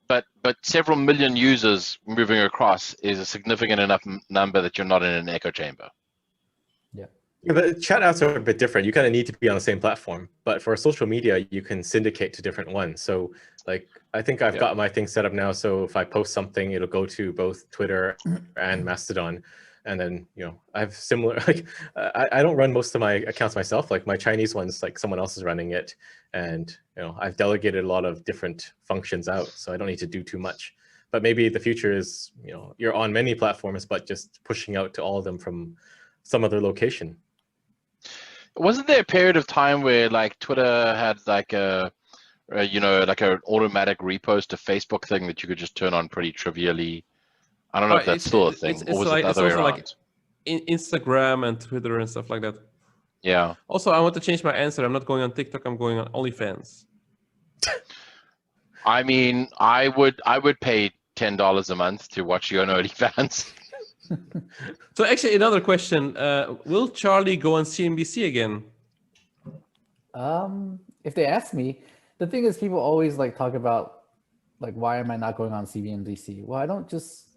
but several million users moving across is a significant enough number that you're not in an echo chamber. Yeah, but chat apps are a bit different. You kind of need to be on the same platform. But for social media, you can syndicate to different ones. So like, I think I've got my thing set up now. So if I post something, it'll go to both Twitter and Mastodon. And then, you know, I have similar, like, I don't run most of my accounts myself. Like my Chinese ones, like someone else is running it. And, you know, I've delegated a lot of different functions out. So I don't need to do too much. But maybe the future is, you know, you're on many platforms, but just pushing out to all of them from some other location. Wasn't there a period of time where like Twitter had like you know, like an automatic repost to Facebook thing that you could just turn on pretty trivially? I don't know if that's still a thing, or was it the other way around? Like Instagram and Twitter and stuff like that. Yeah. Also, I want to change my answer. I'm not going on TikTok. I'm going on OnlyFans. I mean, I would pay $10 a month to watch you on OnlyFans. So actually, another question: will Charlie go on CNBC again? If they ask me, the thing is, people always like talk about like, why am I not going on CNBC? Well, I don't just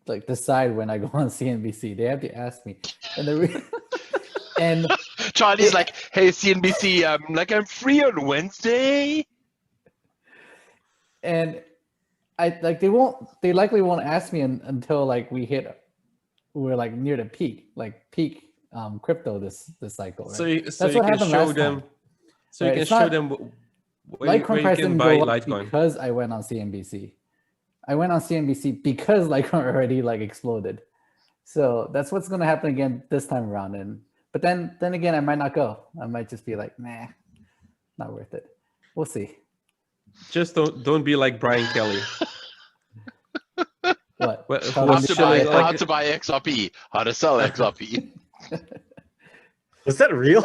like decide when I go on CNBC. They have to ask me, and and Charlie's like, hey CNBC, I'm free on Wednesday. And they likely won't ask me until like we're like near the peak crypto this cycle, right? So you That's can what happened show last them. time. So you Right, can it's show not- them where Litecoin you price can didn't buy go up Litecoin. because I went on CNBC. I went on CNBC because Litecoin already like exploded. So that's what's gonna happen again this time around. But then again, I might not go. I might just be like, nah, not worth it. We'll see. Just don't be like Brian Kelly. What? Well, Tell How them to to buy buy- how to buy XRP, how to sell XRP. Was that real?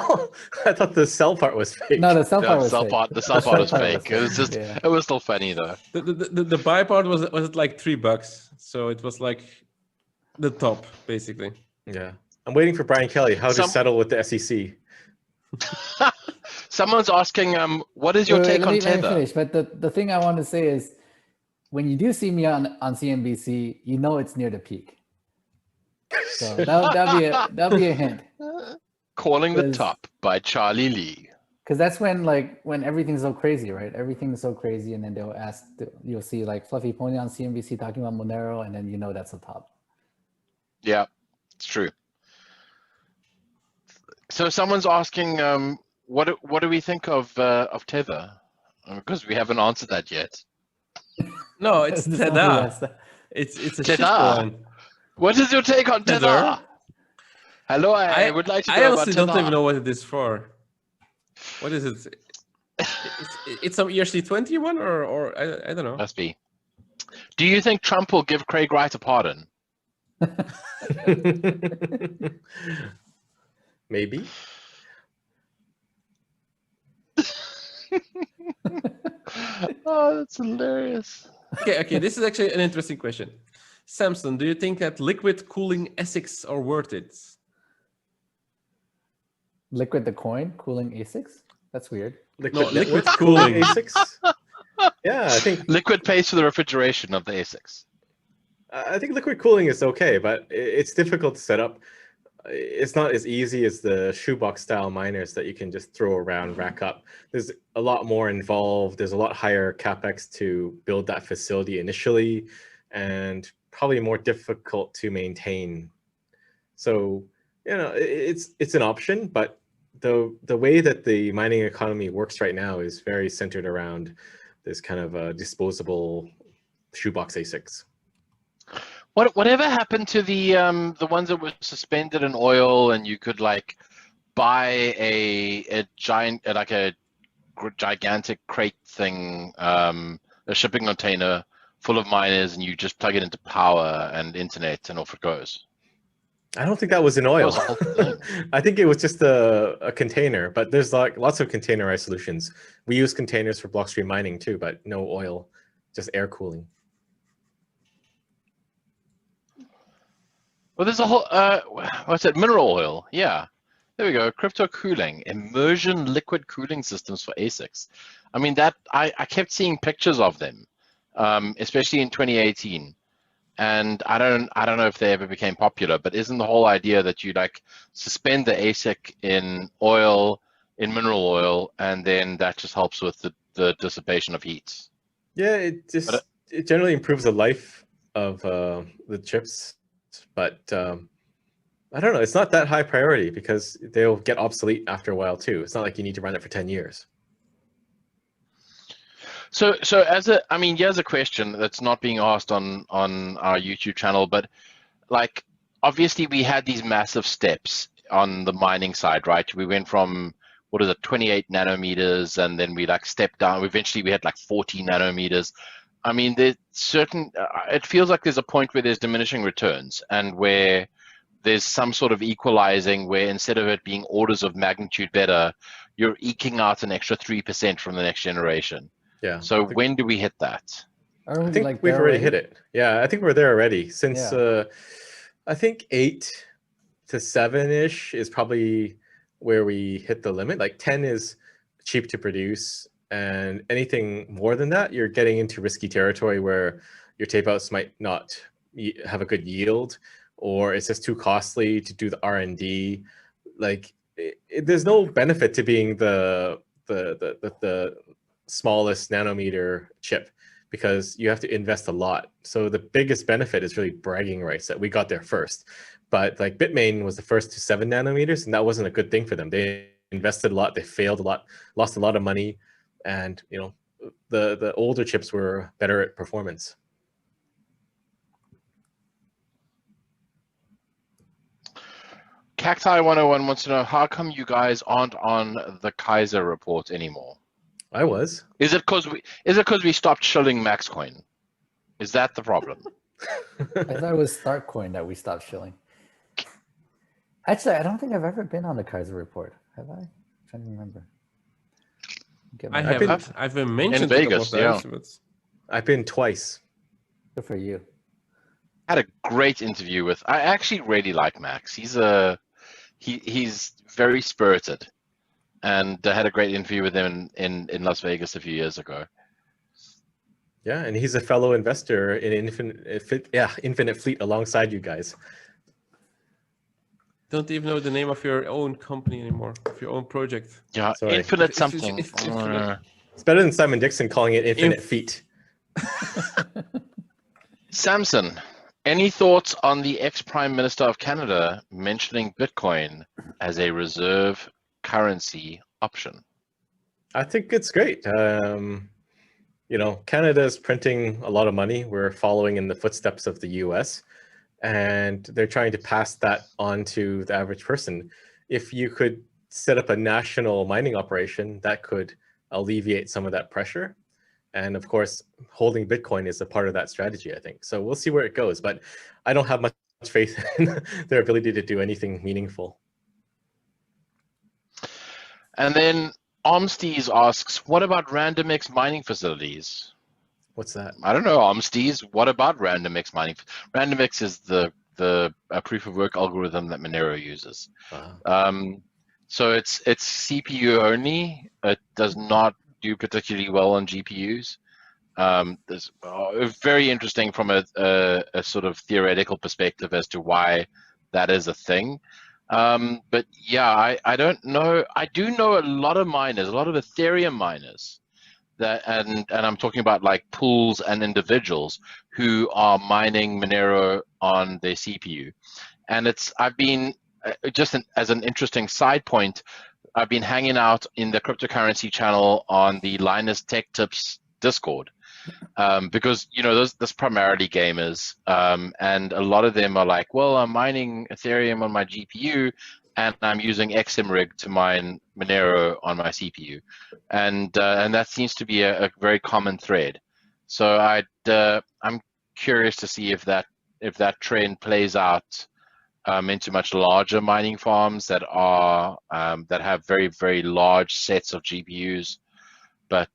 I thought the sell part was fake. No, the sell part The was sell fake. part, the sell part is part was fake. It was just, yeah. it was still funny though. The buy part was like $3, so it was like the top basically. Yeah. I'm waiting for Brian Kelly, how to settle with the SEC. Someone's asking, what is your Wait, take let on me Tether? finish. But the thing I want to say is, when you do see me on CNBC, you know it's near the peak. So that'll be a hint. Calling the 'Cause- Top by Charlie Lee. Because that's when everything's so crazy, right? Everything's so crazy, and then you'll see like Fluffy Pony on CNBC talking about Monero, and then you know that's the top. Yeah, it's true. So someone's asking, what do we think of Tether? Because we haven't answered that yet. No, it's This one Tether. was the- It's a Tether. shitcoin. What is your take on Tether? Tether? Hello, I would like to I know about honestly Tether. don't even know what it is for. What is it? It's some ERC20 one or I don't know. Must be. Do you think Trump will give Craig Wright a pardon? Maybe. Oh, that's hilarious. Okay. This is actually an interesting question. Samson, do you think that liquid cooling ASICs are worth it? Liquid the coin cooling ASICs? That's weird. Liquid network cooling. ASICs. Yeah, I think Liquid pays for the refrigeration of the ASICs. liquid cooling is okay, but it's difficult to set up. It's not as easy as the shoebox style miners that you can just throw around, rack up. There's a lot more involved. There's a lot higher capex to build that facility initially, and probably more difficult to maintain. So, it's an option, but the way that the mining economy works right now is very centered around this kind of disposable shoebox ASICs. Whatever happened to the ones that were suspended in oil, and you could like buy a gigantic crate thing, a shipping container full of miners, and you just plug it into power and internet, and off it goes. I don't think that was in oil. That was the whole thing. I think it was just a container, but there's like lots of containerized solutions. We use containers for Blockstream mining too, but no oil, just air cooling. Well, there's a whole what's it? Mineral oil. Yeah, there we go. Crypto cooling, immersion liquid cooling systems for ASICs. I mean, that I kept seeing pictures of them, especially in 2018. And I don't know if they ever became popular, but isn't the whole idea that you like suspend the ASIC in oil, in mineral oil, and then that just helps with the dissipation of heat? Yeah, it generally improves the life of the chips, but I don't know. It's not that high priority because they'll get obsolete after a while too. It's not like you need to run it for 10 years. So here's a question that's not being asked on our YouTube channel, but like, obviously we had these massive steps on the mining side, right? We went from, 28 nanometers, and then we like stepped down. Eventually we had like 40 nanometers. I mean, there's certain, it feels like there's a point where there's diminishing returns, and where there's some sort of equalizing where instead of it being orders of magnitude better, you're eking out an extra 3% from the next generation. Yeah. So when do we hit that? I think we've already hit it. Yeah, I think we're there already. Since I think 8 to 7-ish is probably where we hit the limit. Like 10 is cheap to produce, and anything more than that, you're getting into risky territory where your tape outs might not have a good yield, or it's just too costly to do the R&D. Like there's no benefit to being the smallest nanometer chip, because you have to invest a lot. So the biggest benefit is really bragging rights that we got there first. But like Bitmain was the first to 7 nanometers, and that wasn't a good thing for them. They invested a lot, they failed a lot, lost a lot of money, and you know, the older chips were better at performance. Cacti 101 wants to know, how come you guys aren't on the Kaiser report anymore? I was. Is it because we stopped shilling Maxcoin? Is that the problem? I thought it was Startcoin that we stopped shilling. Actually, I don't think I've ever been on the Kaiser report. Have I? I'm trying to remember. I've been mentioned in Vegas, a couple of times, but I've been twice. Good for you. I had a great interview with. I actually really like Max. He's very spirited, and I had a great interview with him in Las Vegas a few years ago. Yeah, and he's a fellow investor in Infinite Fleet alongside you guys. don't even know the name of your own company anymore, of your own project. Yeah, Sorry. Infinite something. It's better than Simon Dixon calling it Infinite Feet. Samson, any thoughts on the ex-Prime Minister of Canada mentioning Bitcoin as a reserve currency option? I think it's great. You know, Canada is printing a lot of money. We're following in the footsteps of the US, and they're trying to pass that on to the average person. If you could set up a national mining operation, that could alleviate some of that pressure. And of course, holding Bitcoin is a part of that strategy, I think. So we'll see where it goes, but I don't have much faith in their ability to do anything meaningful. And then Omstees asks, what about RandomX mining facilities? What's that? I don't know, Omstees. What about RandomX mining? RandomX is the proof of work algorithm that Monero uses. So it's CPU only. It does not do particularly well on GPUs. There's very interesting from a sort of theoretical perspective as to why that is a thing. But yeah, I don't know. I do know a lot of miners, a lot of Ethereum miners, that and I'm talking about like pools and individuals who are mining Monero on their CPU. And I've been as an interesting side point, I've been hanging out in the cryptocurrency channel on the Linus Tech Tips Discord, because you know those primarily gamers, and a lot of them are like, well, I'm mining Ethereum on my GPU, and I'm using XMRig to mine Monero on my CPU, and that seems to be a very common thread. So I'm curious to see if that trend plays out into much larger mining farms that are that have very, very large sets of GPUs. But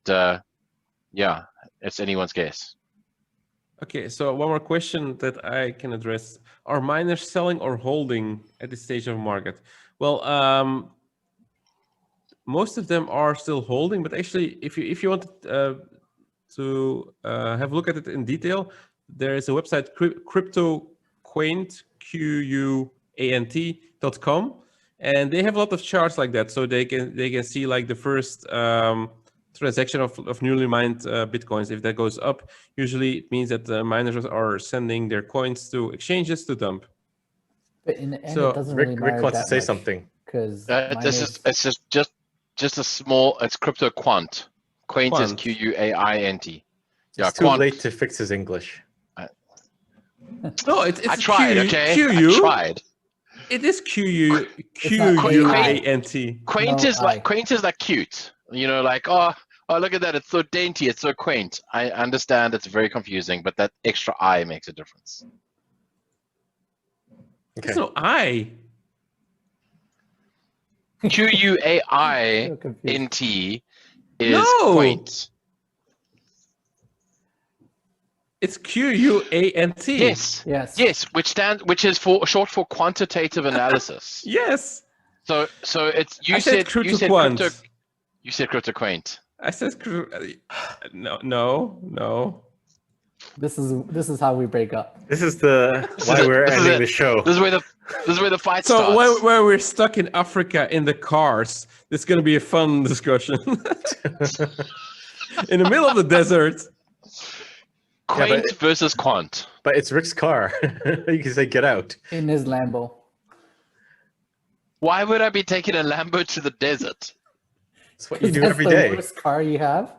yeah, it's anyone's guess. Okay, so one more question that I can address: are miners selling or holding at this stage of market? Well, most of them are still holding, but actually, if you want to have a look at it in detail, there is a website, CryptoQuant, QUANT.com, and they have a lot of charts like that, so they can see like the first transaction of newly mined bitcoins. If that goes up, usually it means that the miners are sending their coins to exchanges to dump. But in the end, So, it doesn't really matter Rick wants to that say much, something. because It's just a small. It's CryptoQuant. Quaint is Quant. QUAINT. Yeah, It's too Quant. late to fix his English. No, it's I tried. Okay, QU. I tried. It is QUANT. Quaint No, is like cute. You know, like oh look at that, it's so dainty, it's so quaint. I understand it's very confusing, but that extra I makes a difference. There's no I. QUAINT is No! quaint. It's QUANT. Yes. Yes. Yes, which is short for quantitative analysis. Yes. So it's I said crypto-quant. You said crypto-quaint. I said no. This is how we break up. This is why we're ending the show. This is where the fight So starts. where we're stuck in Africa in the cars, this is going to be a fun discussion. In the middle of the desert. Quaint versus quant. But it's Rick's car. You can say get out. In his Lambo. Why would I be taking a Lambo to the desert? That's what you do That's every the day. worst car you have.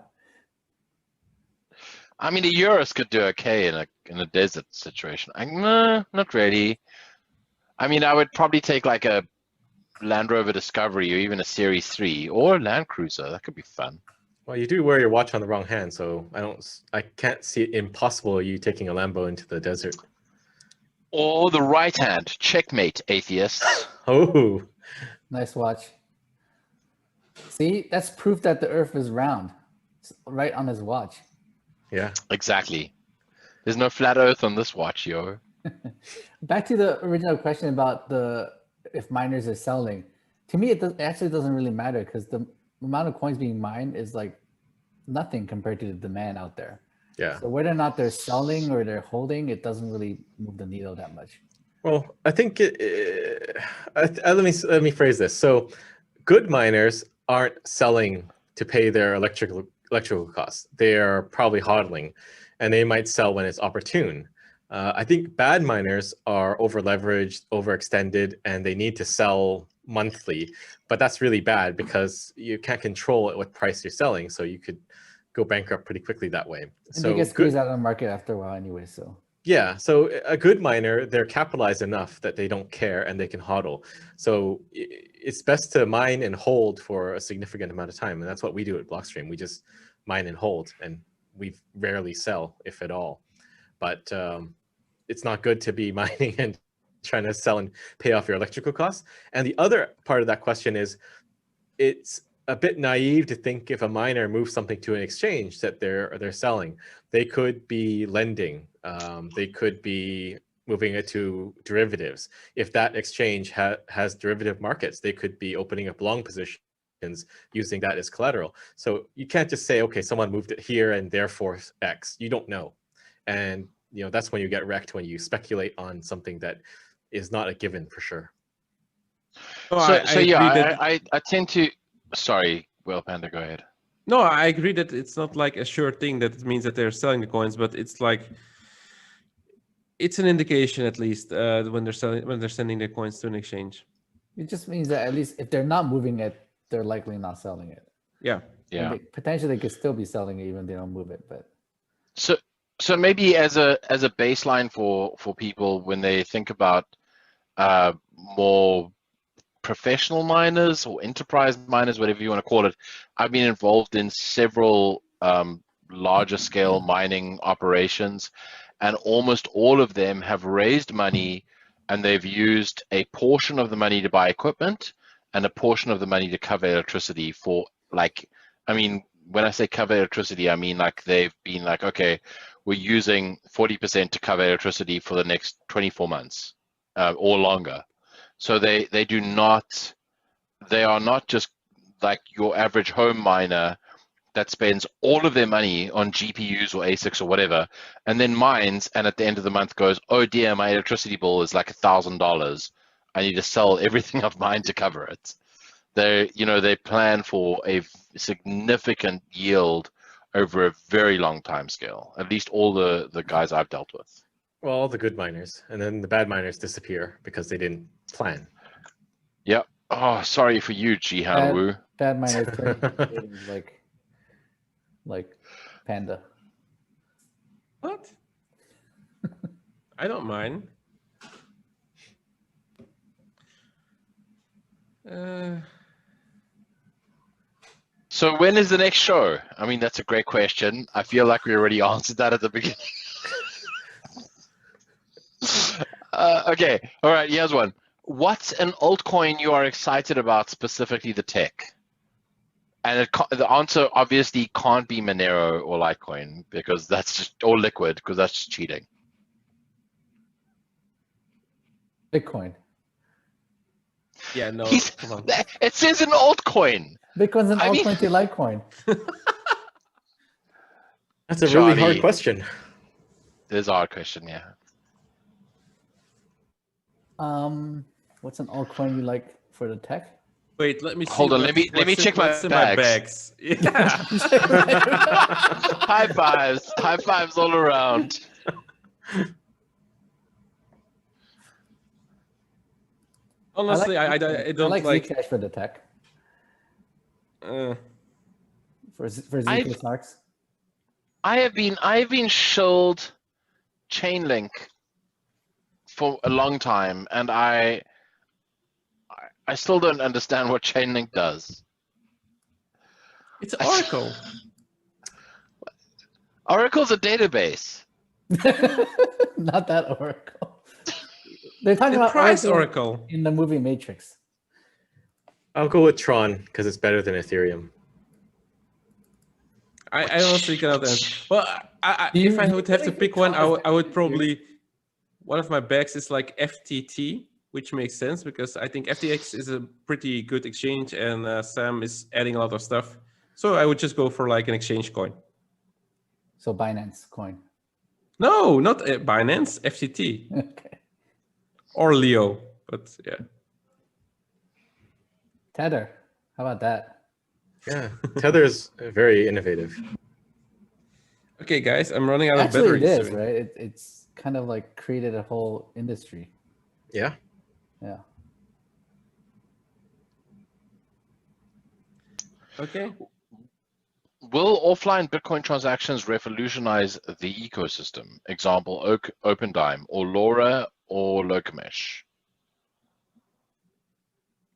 I mean, a Urus could do okay in a desert situation. Not really. I mean, I would probably take like a Land Rover Discovery or even a Series 3 or a Land Cruiser. That could be fun. Well, you do wear your watch on the wrong hand, so I can't see it impossible you taking a Lambo into the desert. Or the right hand. Checkmate, atheists. Oh. Nice watch. See, that's proof that the Earth is round. It's right on his watch. Yeah. Exactly. There's no flat Earth on this watch, yo. Back to the original question about if miners are selling. To me, it actually doesn't really matter because the amount of coins being mined is like nothing compared to the demand out there. Yeah. So whether or not they're selling or they're holding, it doesn't really move the needle that much. Well, I think let me phrase this. So, good miners aren't selling to pay their electrical costs. They are probably hodling, and they might sell when it's opportune. I think bad miners are over leveraged, overextended, and they need to sell monthly. But that's really bad because you can't control at what price you're selling, so you could go bankrupt pretty quickly that way. And So they get squeezed out of the market after a while anyway. So yeah, so a good miner, they're capitalized enough that they don't care and they can hodl. So it's best to mine and hold for a significant amount of time, and that's what we do at Blockstream. We just mine and hold, and we rarely sell, if at all. But it's not good to be mining and trying to sell and pay off your electrical costs. And the other part of that question is, it's a bit naive to think if a miner moves something to an exchange that they're selling. They could be lending. They could be moving it to derivatives. If that exchange has derivative markets, they could be opening up long positions using that as collateral. So you can't just say, okay, someone moved it here and therefore X. You don't know. And that's when you get wrecked, when you speculate on something that is not a given for sure. I tend to. Sorry, Will Panda, go ahead. No, I agree that it's not like a sure thing that it means that they're selling the coins, but it's like it's an indication at least when they're sending their coins to an exchange. it just means that at least if they're not moving it, they're likely not selling it. Yeah. Yeah. Potentially they could still be selling it even if they don't move it, but. So maybe as a baseline for people when they think about more professional miners or enterprise miners, whatever you want to call it, I've been involved in several larger scale mining operations, and almost all of them have raised money and they've used a portion of the money to buy equipment and a portion of the money to cover electricity for, like, I mean, when I say cover electricity, I mean like they've been like, okay, we're using 40% to cover electricity for the next 24 months or longer. So they are not just like your average home miner that spends all of their money on GPUs or ASICs or whatever, and then mines, and at the end of the month goes, oh dear, my electricity bill is like $1,000. I need to sell everything I've mined to cover it. They plan for a significant yield over a very long time scale. At least all the guys I've dealt with. Well, all the good miners, and then the bad miners disappear because they didn't plan. Yep. Oh, sorry for you, Jihan Wu. Bad miners turn like Panda. What? I don't mind. So when is the next show? I mean, that's a great question. I feel like we already answered that at the beginning. Okay, all right, here's one. What's an altcoin you are excited about, specifically the tech? And the answer obviously can't be Monero or Litecoin, because that's just, or Liquid, because that's just cheating. Bitcoin. Yeah, no, come on. It says an altcoin. Bitcoin's an I mean- altcoin to Litecoin. That's a really Johnny. hard question. There's a hard question, yeah. What's an altcoin you like for the tech? Wait, let me see. Hold on, let me check my what's in bags. Yeah. High fives all around. Honestly, I don't like like. Zcash for the tech. For ZK I've- Snarks. I have been shilled Chainlink for a long time, and I still don't understand what Chainlink does. It's Oracle. Oracle's a database. Not that Oracle. They're talking about Christ, Oracle Oracle. in the movie Matrix. I'll go with Tron because it's better than Ethereum. I honestly cannot answer. Well, You- if I would have to you pick one, can't I would probably. One of my bags is like FTT, which makes sense because I think FTX is a pretty good exchange, and Sam is adding a lot of stuff. So I would just go for like an exchange coin. So Binance coin. No, not Binance, FTT Okay. or Leo, but yeah. Tether. How about that? Yeah, Tether is very innovative. Okay, guys, I'm running out of Actually, batteries. it is, soon. right? It's kind of like created a whole industry. Yeah. Yeah. Okay. Will offline Bitcoin transactions revolutionize the ecosystem? Example, OpenDime or LoRa or Locamesh.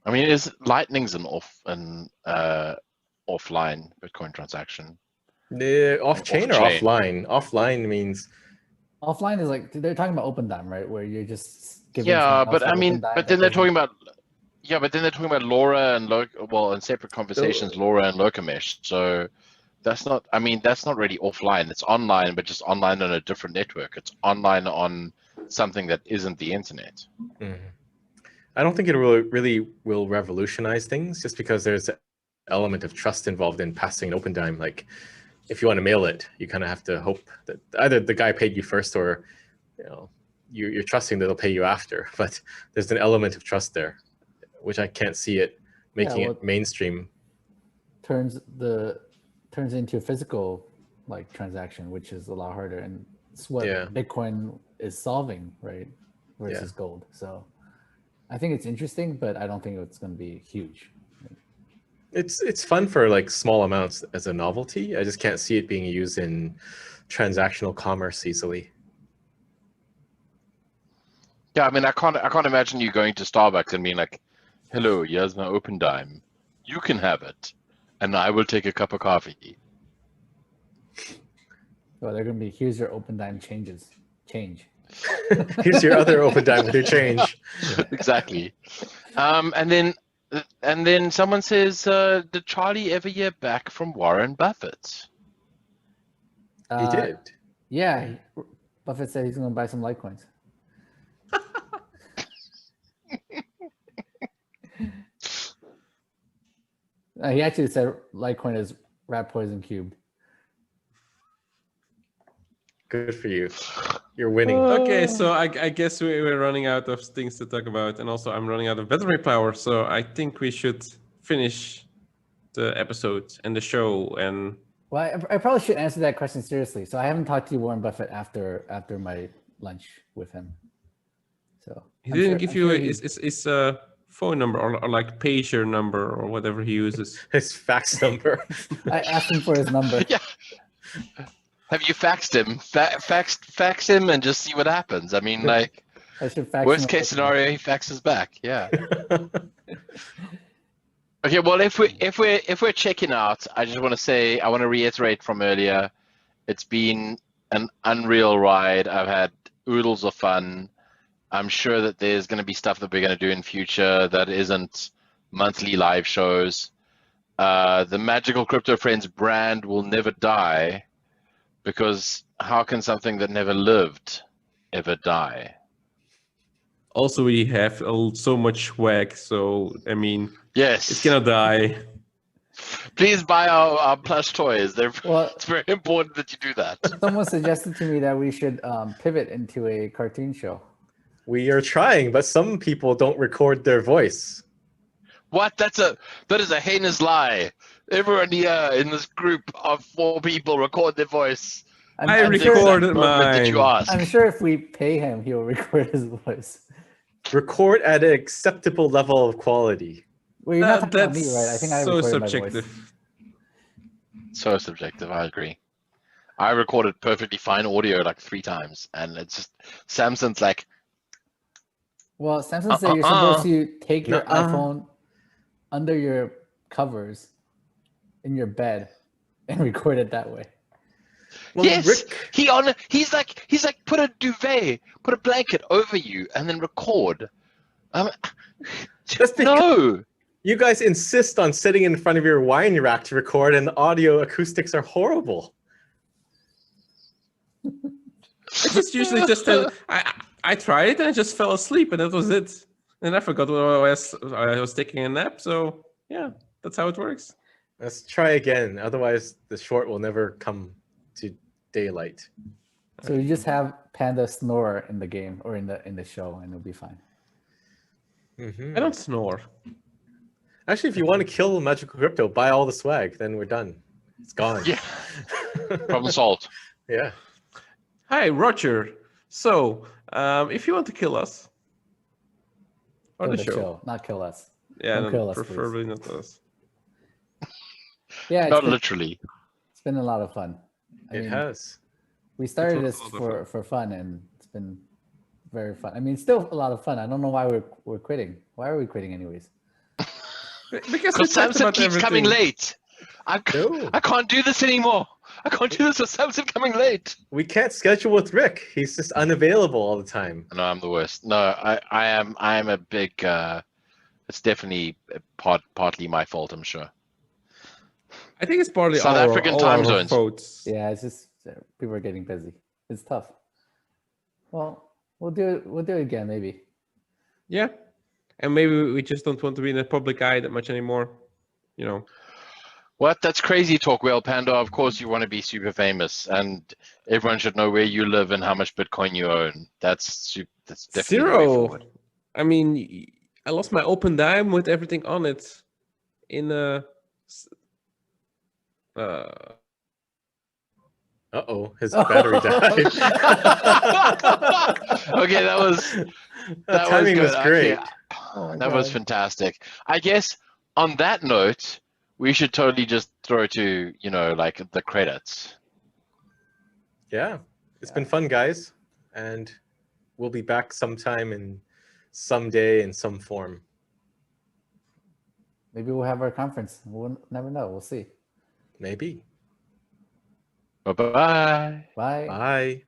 I mean, is Lightning's an offline Bitcoin transaction? The off-chain or Off-chain. offline? Offline means Offline is like they're talking about OpenDime, right? Where you're just giving Yeah, someone else but the I mean, OpenDime but that then they're doesn't- talking about LoRa and in separate conversations, LoRa and Locamesh. So that's not. I mean, that's not really offline. It's online, but just online on a different network. It's online on something that isn't the internet. I don't think it really will revolutionize things just because there's an element of trust involved in passing an OpenDime. Like if you want to mail it, you kind of have to hope that either the guy paid you first or you're trusting that they'll pay you after. But there's an element of trust there, which I can't see it making it mainstream. turns into a physical like transaction, which is a lot harder, and it's what Bitcoin is solving, right? Versus gold. So I think it's interesting, but I don't think it's going to be huge. It's fun for like small amounts as a novelty. I just can't see it being used in transactional commerce easily. Yeah, I mean, I can't imagine you going to Starbucks and being like, "Hello, here's my OpenDime. You can have it, and I will take a cup of coffee." Well, they're going to be here's your OpenDime change. Here's your other OpenDime with your change. Exactly. And then someone says, "Did Charlie ever hear back from Warren Buffett?" He did. Yeah, Buffett said he's going to buy some Litecoins. He actually said Litecoin is rat poison cubed. Good for you. You're winning. Okay, so I guess we're running out of things to talk about, and also I'm running out of battery power. So I think we should finish the episode and the show. And Well, I probably should answer that question seriously. So I haven't talked to Warren Buffett after my lunch with him. So he didn't give you his phone number or like pager number or whatever he uses. His fax number. I asked him for his number. Yeah. Have you faxed him? Fax him and just see what happens. I mean, like, I should fax worst him case a- scenario, he faxes back. Yeah. Okay. Well, if we're checking out, I just want to say, I want to reiterate from earlier, it's been an unreal ride. I've had oodles of fun. I'm sure that there's going to be stuff that we're going to do in future that isn't monthly live shows. The Magical Crypto Friends brand will never die, because how can something that never lived ever die? Also, we have so much swag, so I mean, Yes. it's gonna die. Please buy our plush toys. Well, It's very important that you do that. someone suggested to me that we should pivot into a cartoon show. We are trying, but some people don't record their voice. What? That is a heinous lie. Everyone here in this group of 4 people record their voice. I at the exact recorded moment that you mine. ask. I'm sure if we pay him, he'll record his voice. Record at an acceptable level of quality. Well, you're not talking about That's me, right? I think I so recorded my voice. subjective. So subjective. I agree. I recorded perfectly fine audio like 3 times, and it's just Samson's like. Well, Samson said you're supposed to take your iPhone under your covers in your bed and record it that way. Well, Yes, Rick, he's like put a duvet, put a blanket over you, and then record. just because No. you guys insist on sitting in front of your wine rack to record, and the audio acoustics are horrible. I just usually just I tried it and I just fell asleep, and that was it. And I forgot what I was taking a nap. So yeah, that's how it works. Let's try again. Otherwise, the short will never come to daylight. So you just have Panda snore in the game or in the show, and it'll be fine. Mhm. I don't snore. Actually, if you want to kill Magical Crypto, buy all the swag. Then we're done. It's gone. Yeah. Problem solved. Yeah. Hi, Roger. So, if you want to kill us on Kill the show, not kill us. yeah, Don't no, kill us, please. preferably not us. Yeah, Not literally. it's been a lot of fun. I It mean, has. we started was this a lot of for fun, and it's been very fun. I mean, it's still a lot of fun. I don't know why we're quitting. Why are we quitting anyways? Because we Because talked Samson about keeps coming everything. late. I No. can't do this anymore. I can't do this with Samson coming late. We can't schedule with Rick. He's just unavailable all the time. No, I'm the worst. No, I am a big. It's definitely partly my fault, I'm sure. I think it's partly South African all time our zones. faults. Yeah, it's just people are getting busy. It's tough. Well, we'll do it again maybe. Yeah, and maybe we just don't want to be in the public eye that much anymore. You know. What? That's crazy talk, Whale Panda. Of course you want to be super famous, and everyone should know where you live and how much Bitcoin you own. That's definitely the way 0. forward. I mean, I lost my open dime with everything on it in Uh-oh, his battery died. Okay, that was timing good. was great. Okay, Oh my that was God. fantastic. I guess on that note, we should totally just throw to, like the credits. Yeah, it's been fun, guys. And we'll be back sometime someday in some form. Maybe we'll have our conference. We'll never know. We'll see. Maybe. Bye-bye. Bye. Bye.